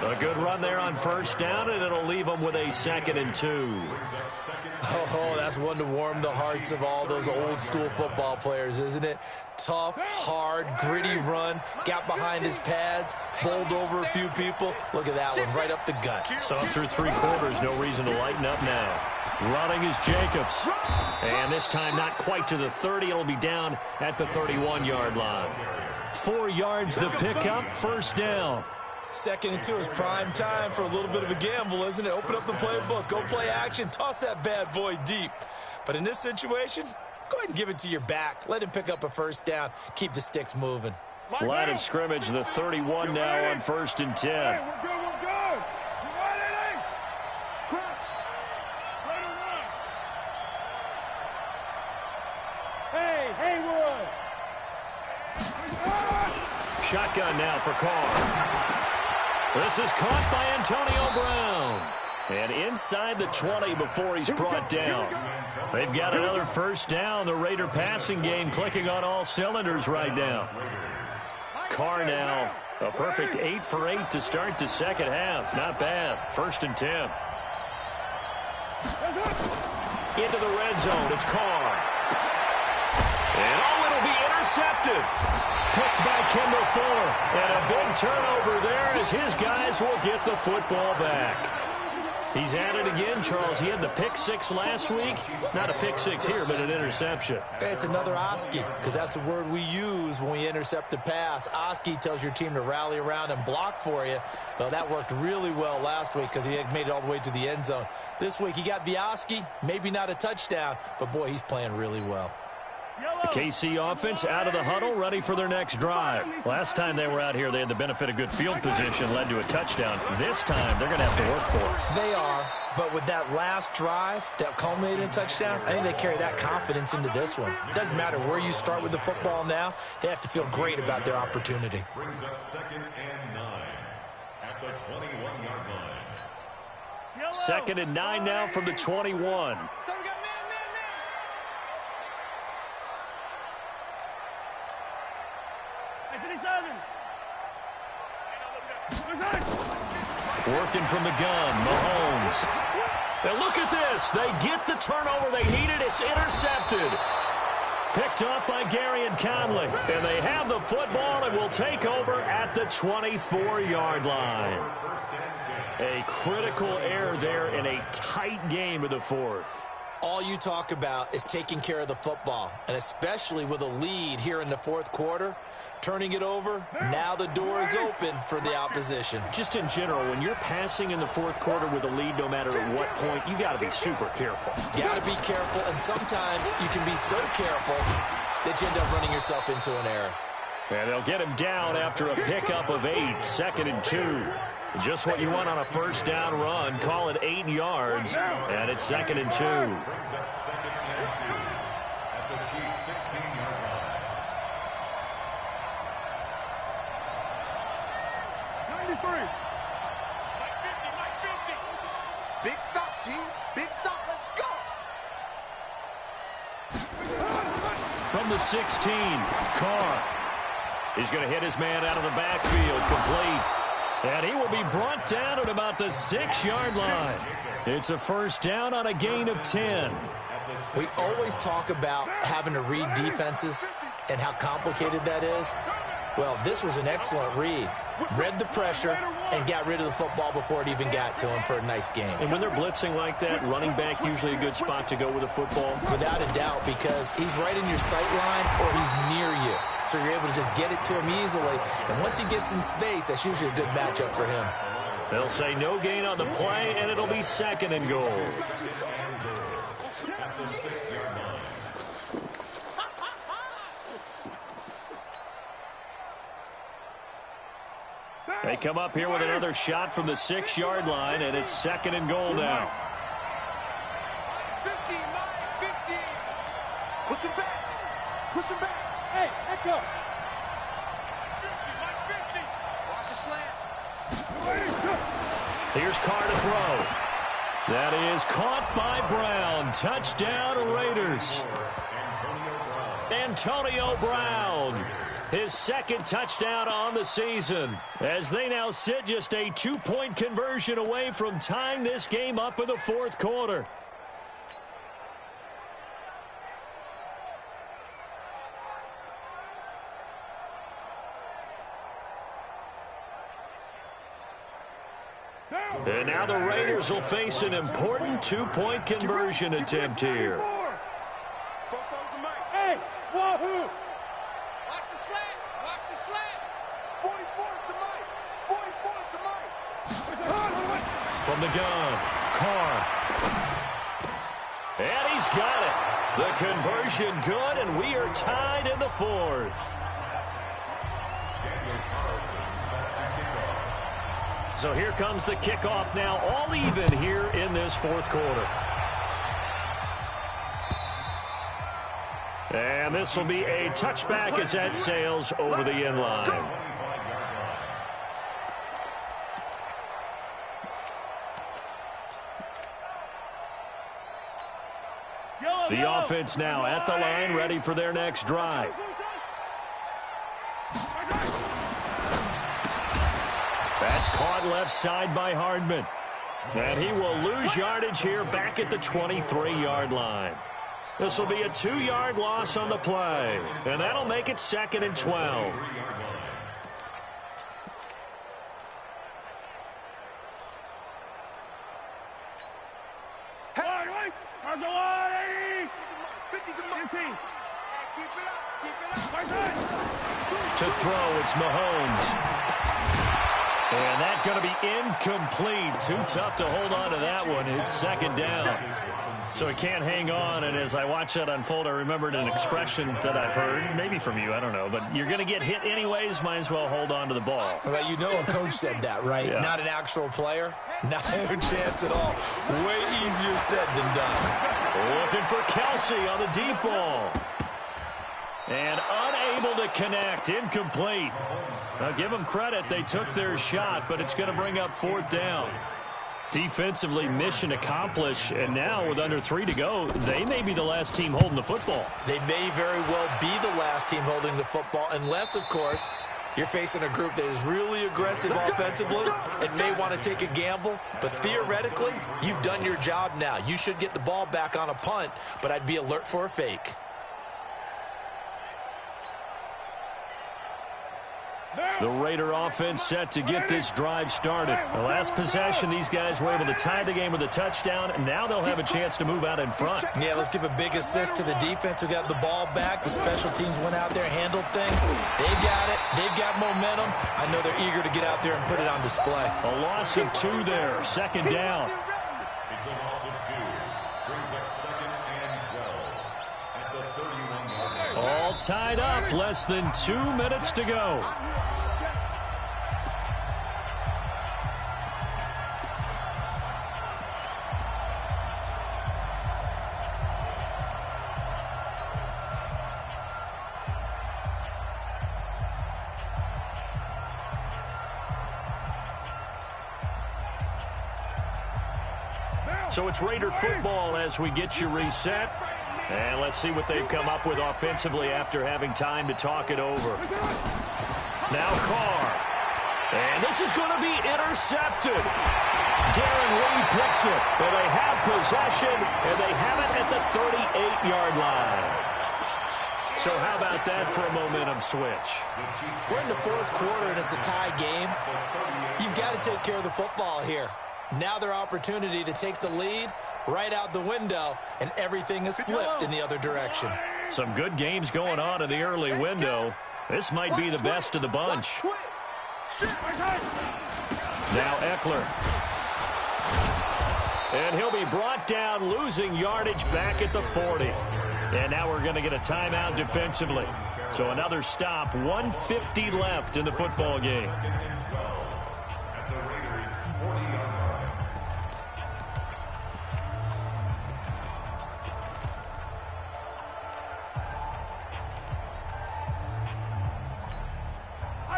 A good run there on 1st down, and it'll leave them with a 2nd and 2. Oh, that's one to warm the hearts of all those old school football players, isn't it? Tough, hard, gritty run, got behind his pads, bowled over a few people. Look at that one, right up the gut. So up through 3 quarters, no reason to lighten up now. Running is Jacobs. And this time not quite to the 30. It'll be down at the 31-yard line. 4 yards the pickup, 1st down. 2nd and 2 is prime time for a little bit of a gamble, isn't it? Open up the playbook, go play action, toss that bad boy deep. But in this situation, go ahead and give it to your back. Let him pick up a 1st down. Keep the sticks moving. Line of scrimmage, the 31 now on 1st and 10. Hey, we're good, we're good. You ready? Crouch. Let him run. Hey, Haywood. Shotgun now for Carr. This is caught by Antonio Brown. And inside the 20 before he's brought down. They've got another 1st down. The Raider passing game clicking on all cylinders right now. Carr now, a perfect 8 for 8 to start the 2nd half. Not bad. 1st and 10. Into the red zone. It's Carr. And it'll be intercepted. Picked by Kendall Fuller. And a big turnover there as his guys will get the football back. He's at it again, Charles. He had the pick 6 last week. Not a pick 6 here, but an interception. It's another Oski, because that's the word we use when we intercept a pass. Oski tells your team to rally around and block for you. Though that worked really well last week because he had made it all the way to the end zone. This week he got the Oski, maybe not a touchdown, but boy, he's playing really well. The KC offense out of the huddle, ready for their next drive. Last time they were out here, they had the benefit of good field position, led to a touchdown. This time, they're going to have to work for it. They are, but with that last drive that culminated in a touchdown, I think they carry that confidence into this one. It doesn't matter where you start with the football now. They have to feel great about their opportunity. Brings up 2nd and 9 at the 21-yard line. 2nd and 9 now from the 21. Working from the gun, Mahomes. And look at this. They get the turnover they needed. It's intercepted. Picked up by Gary and Conley. And they have the football and will take over at the 24-yard line. A critical error there in a tight game of the 4th. All you talk about is taking care of the football, and especially with a lead here in the 4th quarter, turning it over, now the door is open for the opposition. Just in general, when you're passing in the 4th quarter with a lead, no matter at what point, you got to be super careful. Got to be careful, and sometimes you can be so careful that you end up running yourself into an error. And they'll get him down after a pickup of 8, 2nd and 2. Just what you want on a 1st down run. Call it 8 yards, and it's 2nd and 2. Brings up 2nd and 2 at the Chiefs' 16-yard line. 93. Mike 50. Big stop, G. Big stop. Let's go. From the 16, Carr. He's going to hit his man out of the backfield, complete. And he will be brought down at about the 6-yard line. It's a 1st down on a gain of 10. We always talk about having to read defenses and how complicated that is. Well, this was an excellent read. Read the pressure and got rid of the football before it even got to him for a nice game. And when they're blitzing like that, running back usually a good spot to go with the football? Without a doubt, because he's right in your sight line or he's near you. So you're able to just get it to him easily. And once he gets in space, that's usually a good matchup for him. They'll say no gain on the play, and it'll be 2nd and goal. They come up here with another shot from the 6-yard line, and it's 2nd and goal now. 15, 15. Push him back. Push him back. Hey, echo. 50, 50. Watch the slant. Here's Carr to throw. That is caught by Brown. Touchdown, Raiders. Antonio Brown. His 2nd touchdown on the season, as they now sit just a 2-point conversion away from tying this game up in the 4th quarter. And now the Raiders will face an important 2-point conversion attempt here. Hey, wahoo! Watch the slant! Watch the slant! 44's the mic! 44's the mic! From the gun, Carr. And he's got it. The conversion good, and we are tied in the 4th. So here comes the kickoff now, all even here in this 4th quarter. And this will be a touchback as that sails over the end line. The offense now at the line, ready for their next drive. That's caught left side by Hardman. And he will lose yardage here back at the 23-yard line. This will be a 2-yard loss on the play. And that'll make it 2nd and 12. To throw, it's Mahomes. And that's going to be incomplete. Too tough to hold on to that one. It's 2nd down. So he can't hang on, and as I watch that unfold, I remembered an expression that I've heard, maybe from you, I don't know, but you're going to get hit anyways, might as well hold on to the ball. Well, you know a coach said that, right? Yeah. Not an actual player. Not a chance at all. Way easier said than done. Looking for Kelsey on the deep ball. And unable to connect, incomplete. Now give them credit, they took their shot, but it's going to bring up 4th down. Defensively, mission accomplished, and now with under 3 to go, they may be the last team holding the football. They may very well be the last team holding the football, unless, of course, you're facing a group that is really aggressive offensively and may want to take a gamble. But theoretically, you've done your job now. You should get the ball back on a punt, but I'd be alert for a fake. The Raider offense set to get this drive started. The last possession, these guys were able to tie the game with a touchdown, and now they'll have a chance to move out in front. Yeah, let's give a big assist to the defense who got the ball back. The special teams went out there, handled things. They've got it. They've got momentum. I know they're eager to get out there and put it on display. A loss of 2 there, 2nd down. It's a loss of 2. Brings up 2nd and 12 at the 31-yard line. All tied up, less than 2 minutes to go. So it's Raider football as we get you reset. And let's see what they've come up with offensively after having time to talk it over. Now Carr. And this is going to be intercepted. Darren Lee picks it, and they have possession, and they have it at the 38-yard line. So how about that for a momentum switch? We're in the fourth quarter, and it's a tie game. You've got to take care of the football here. Now their opportunity to take the lead right out the window, and everything is flipped in the other direction. Some good games going on in the early window. This might be the best of the bunch. Now Eckler. And he'll be brought down, losing yardage back at the 40. And now we're going to get a timeout defensively. So another stop, 1:50 left in the football game.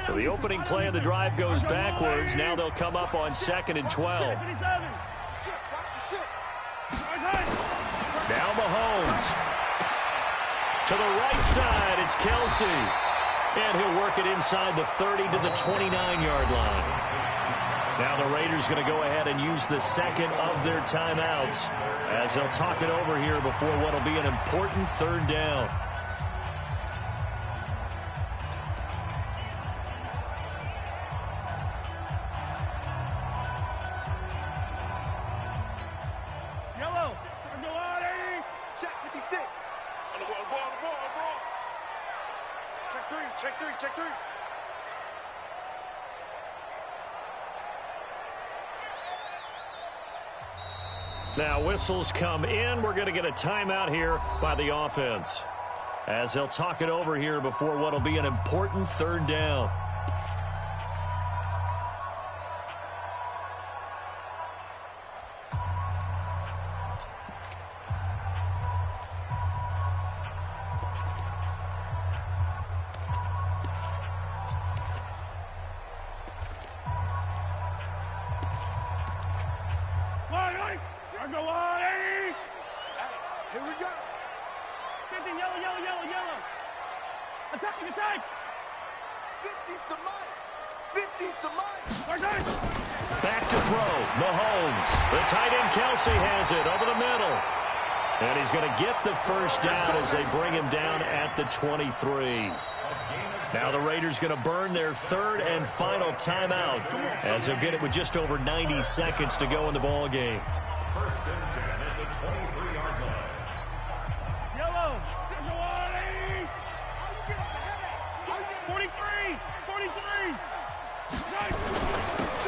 So the opening play of the drive goes backwards. Now they'll come up on 2nd and 12. Now Mahomes. To the right side, it's Kelsey. And he'll work it inside the 30 to the 29-yard line. Now the Raiders going to go ahead and use the second of their timeouts as they'll talk it over here before what will be an important third down. Check three. Now whistles come in. We're going to get a timeout here by the offense as they'll talk it over here before what will be an important third down. Here we go. 50, yellow. Attack. 50's the mic. 50's the mic. Back to throw. Mahomes. The tight end Kelsey has it over the middle. And he's going to get the first down as they bring him down at the 23. Now the Raiders going to burn their third and final timeout as they'll get it with just over 90 seconds to go in the ball game. First and 10 at the 23-yard line. Yellow. 43.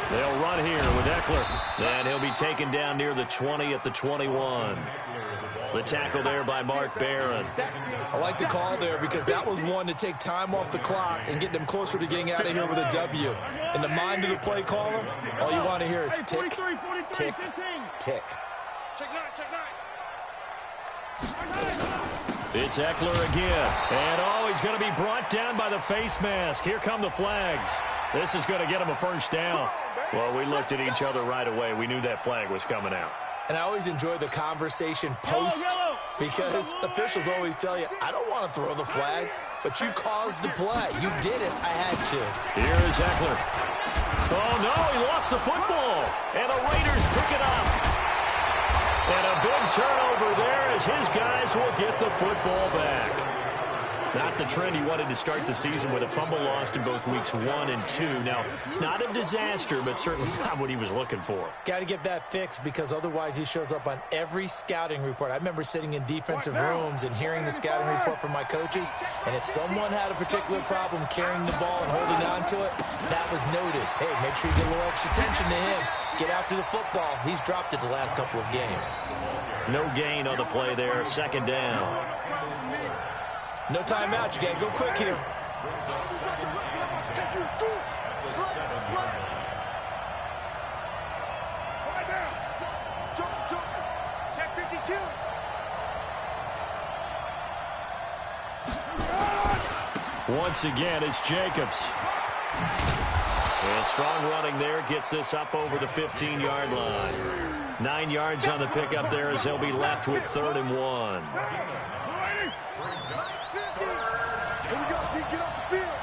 They'll run here with Eckler. And he'll be taken down near the 20 at the 21. The tackle there by Mark Barron. I like the call there because that was one to take time off the clock and get them closer to getting out of here with a W. In the mind of the play caller, all you want to hear is tick, tick, tick. Check nine. It's Eckler again. And, he's going to be brought down by the face mask. Here come the flags. This is going to get him a first down. Well, we looked at each other right away. We knew that flag was coming out. And I always enjoy the conversation post because officials always tell you, I don't want to throw the flag, but you caused the play. You did it. I had to. Here is Eckler. Oh, no, he lost the football. And the Raiders pick it up. And a big turnover there as his guys will get the football back. Not the trend he wanted to start the season with a fumble lost in both weeks 1 and 2. Now, it's not a disaster, but certainly not what he was looking for. Got to get that fixed because otherwise he shows up on every scouting report. I remember sitting in defensive rooms and hearing the scouting report from my coaches, and if someone had a particular problem carrying the ball and holding on to it, that was noted. Hey, make sure you get a little extra attention to him. Get after the football. He's dropped it the last couple of games. No gain on the play there. Second down. No timeout. You got to go quick here. Check 52. Once again, it's Jacobs. And strong running there gets this up over the 15-yard line. 9 yards on the pickup there as they'll be left with 3rd and 1. Here we go, Pete, get off the field.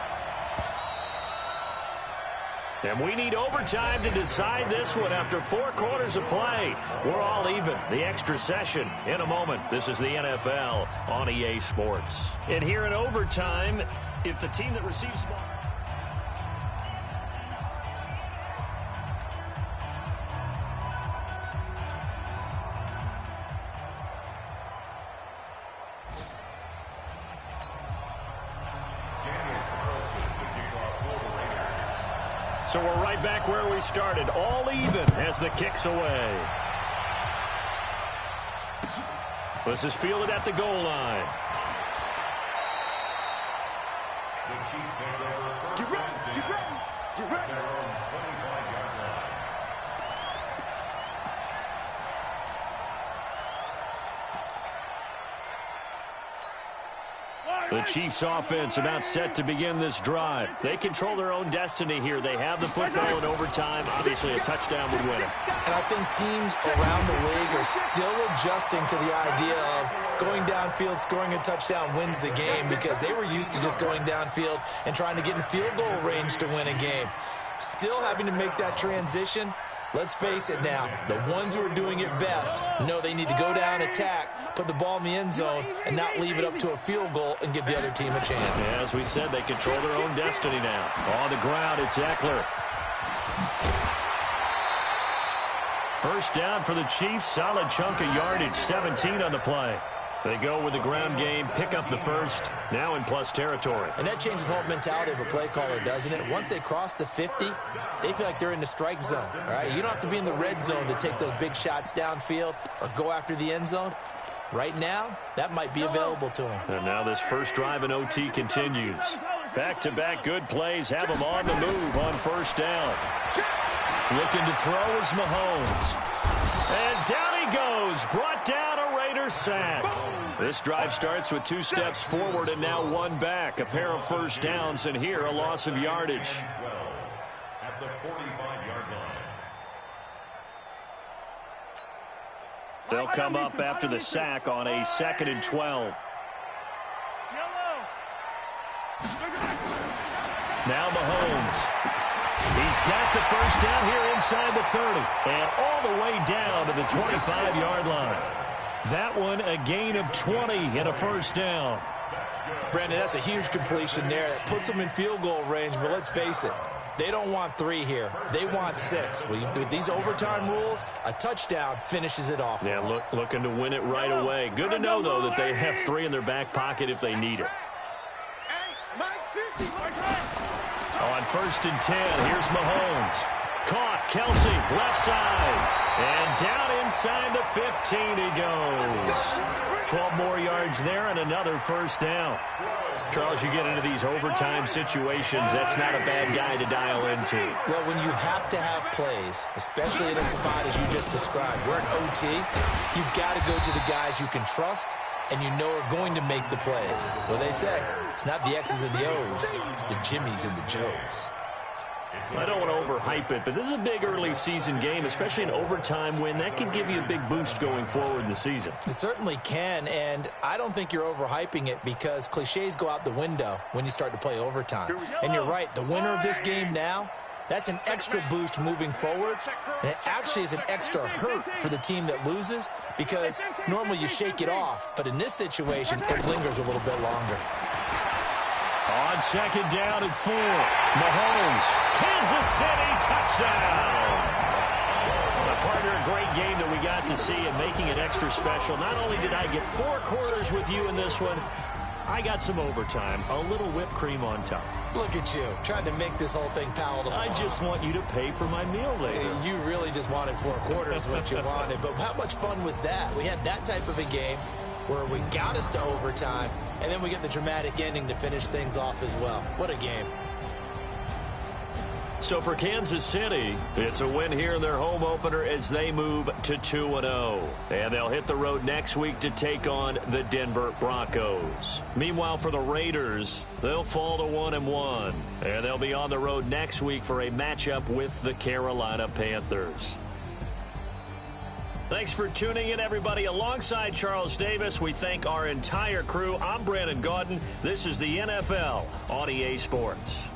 And we need overtime to decide this one after 4 quarters of play. We're all even. The extra session in a moment. This is the NFL on EA Sports. And here in overtime, if the team that receives the ball... So we're right back where we started, all even as the kick's away. This is fielded at the goal line. The Chiefs take over first You ready? You ready? You ready? their own 25-yard line. The Chiefs offense about set to begin this drive. They control their own destiny here. They have the football in overtime. Obviously, a touchdown would win it. And I think teams around the league are still adjusting to the idea of going downfield, scoring a touchdown wins the game, because they were used to just going downfield and trying to get in field goal range to win a game. Still having to make that transition. Let's face it now, the ones who are doing it best know they need to go down, attack, put the ball in the end zone, and not leave it up to a field goal and give the other team a chance. Yeah, as we said, they control their own destiny now. On the ground, it's Eckler. First down for the Chiefs, solid chunk of yardage, 17 on the play. They go with the ground game, pick up the first, now in plus territory. And that changes the whole mentality of a play caller, doesn't it? Once they cross the 50, they feel like they're in the strike zone, all right? You don't have to be in the red zone to take those big shots downfield or go after the end zone. Right now, that might be available to them. And now this first drive in OT continues. Back-to-back good plays have them on the move on first down. Looking to throw is Mahomes. And down he goes, brought down a Raider sack. This drive starts with 2 steps forward and now 1 back. A pair of first downs, and here a loss of yardage. At the 45-yard line. They'll come up after the sack on a 2nd and 12. Now Mahomes. He's got the first down here inside the 30 and all the way down to the 25-yard line. That one a gain of 20 and a first down. Brandon, that's a huge completion there. That puts them in field goal range, but let's face it, they don't want 3 here. They want 6. With these overtime rules, a touchdown finishes it off. Yeah, looking to win it right away. Good to know, though, that they have 3 in their back pocket if they need it. On 1st and 10, here's Mahomes. Caught, Kelsey, left side. And down inside the 15 he goes. 12 more yards there and another first down. Charles, you get into these overtime situations, that's not a bad guy to dial into. Well, when you have to have plays, especially in a spot as you just described, we're in OT, you've got to go to the guys you can trust and you know are going to make the plays. Well, they say, it's not the X's and the O's, it's the Jimmies and the Joes. I don't want to overhype it, but this is a big early season game, especially an overtime win. That can give you a big boost going forward in the season. It certainly can, and I don't think you're overhyping it because cliches go out the window when you start to play overtime. And you're right, the winner of this game now, that's an extra boost moving forward, and it actually is an extra hurt for the team that loses because normally you shake it off, but in this situation, it lingers a little bit longer. On 2nd down and 4, Mahomes, Kansas City, touchdown. Partner, a great game that we got to see and making it extra special. Not only did I get 4 quarters with you in this one, I got some overtime, a little whipped cream on top. Look at you, trying to make this whole thing palatable. I just want you to pay for my meal later. You really just wanted 4 quarters, what you wanted. But how much fun was that? We had that type of a game where we got us to overtime, and then we get the dramatic ending to finish things off as well. What a game. So for Kansas City, it's a win here in their home opener as they move to 2-0. And they'll hit the road next week to take on the Denver Broncos. Meanwhile, for the Raiders, they'll fall to 1-1. And they'll be on the road next week for a matchup with the Carolina Panthers. Thanks for tuning in, everybody. Alongside Charles Davis, we thank our entire crew. I'm Brandon Gaudin. This is the NFL on EA Sports.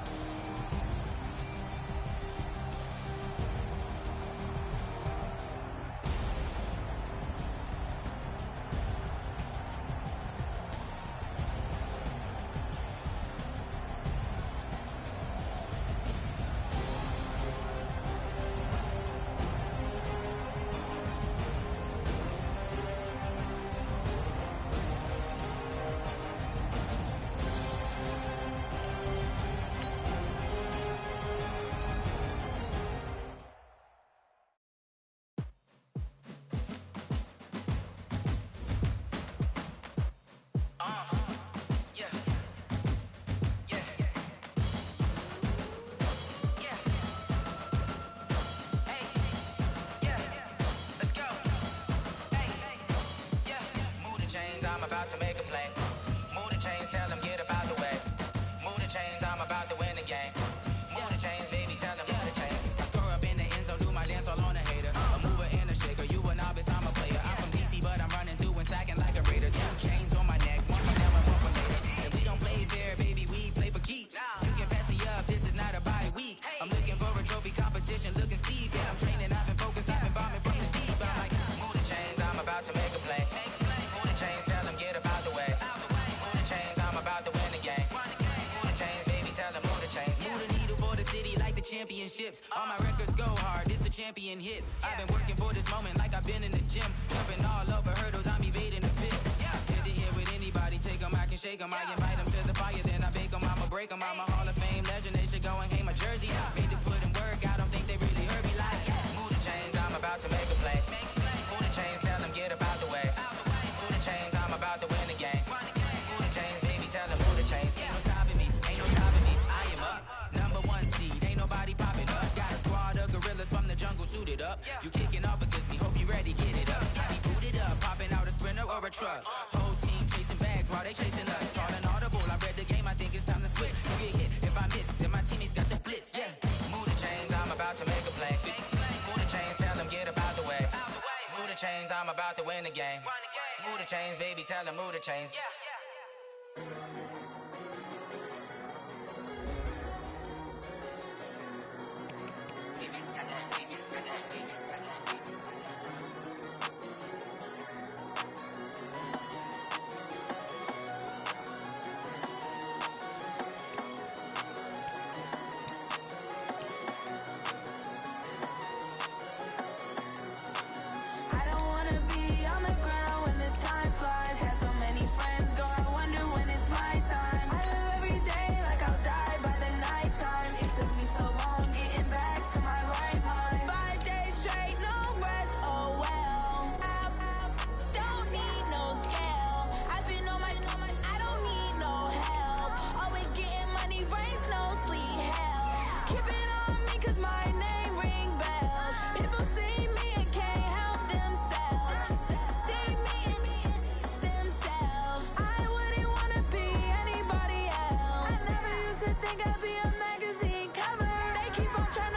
the championships. All my records go hard, this a champion hit. I've been working for this moment like I've been in the gym. Jumping all over hurdles, I'm evading the pit. Hit to hit with anybody, take them, I can shake them. I invite them to the fire, then I bake them, I'ma break them. I'm a Hall of Fame legend, they should go and hang my jersey. Made to put in work, I don't think they really heard me like, move the chains, I'm about to make a play. Move the chains, tell them get up out the way. Move the chains, I'm about to win the game. Move the chains, baby, tell them move the chains. Ain't no stopping me, ain't no stopping me. I am up, #1 seed, ain't nobody popping up. Got a squad of gorillas from the jungle suited up. You kicking off against me, hope you ready, get it up. I be booted up, popping out a Sprinter or a truck. Whole team chasing bags while they chasing us. Calling audible, I read the game, I think it's time to switch. You get hit if I miss, then my teammates got the blitz, yeah. Move the chains, I'm about to make a play. Move the chains, tell them get up out the way. Move the chains, I'm about to win the game. Move the chains, baby, tell them move the chains. Think I'd be a magazine cover. They keep on trying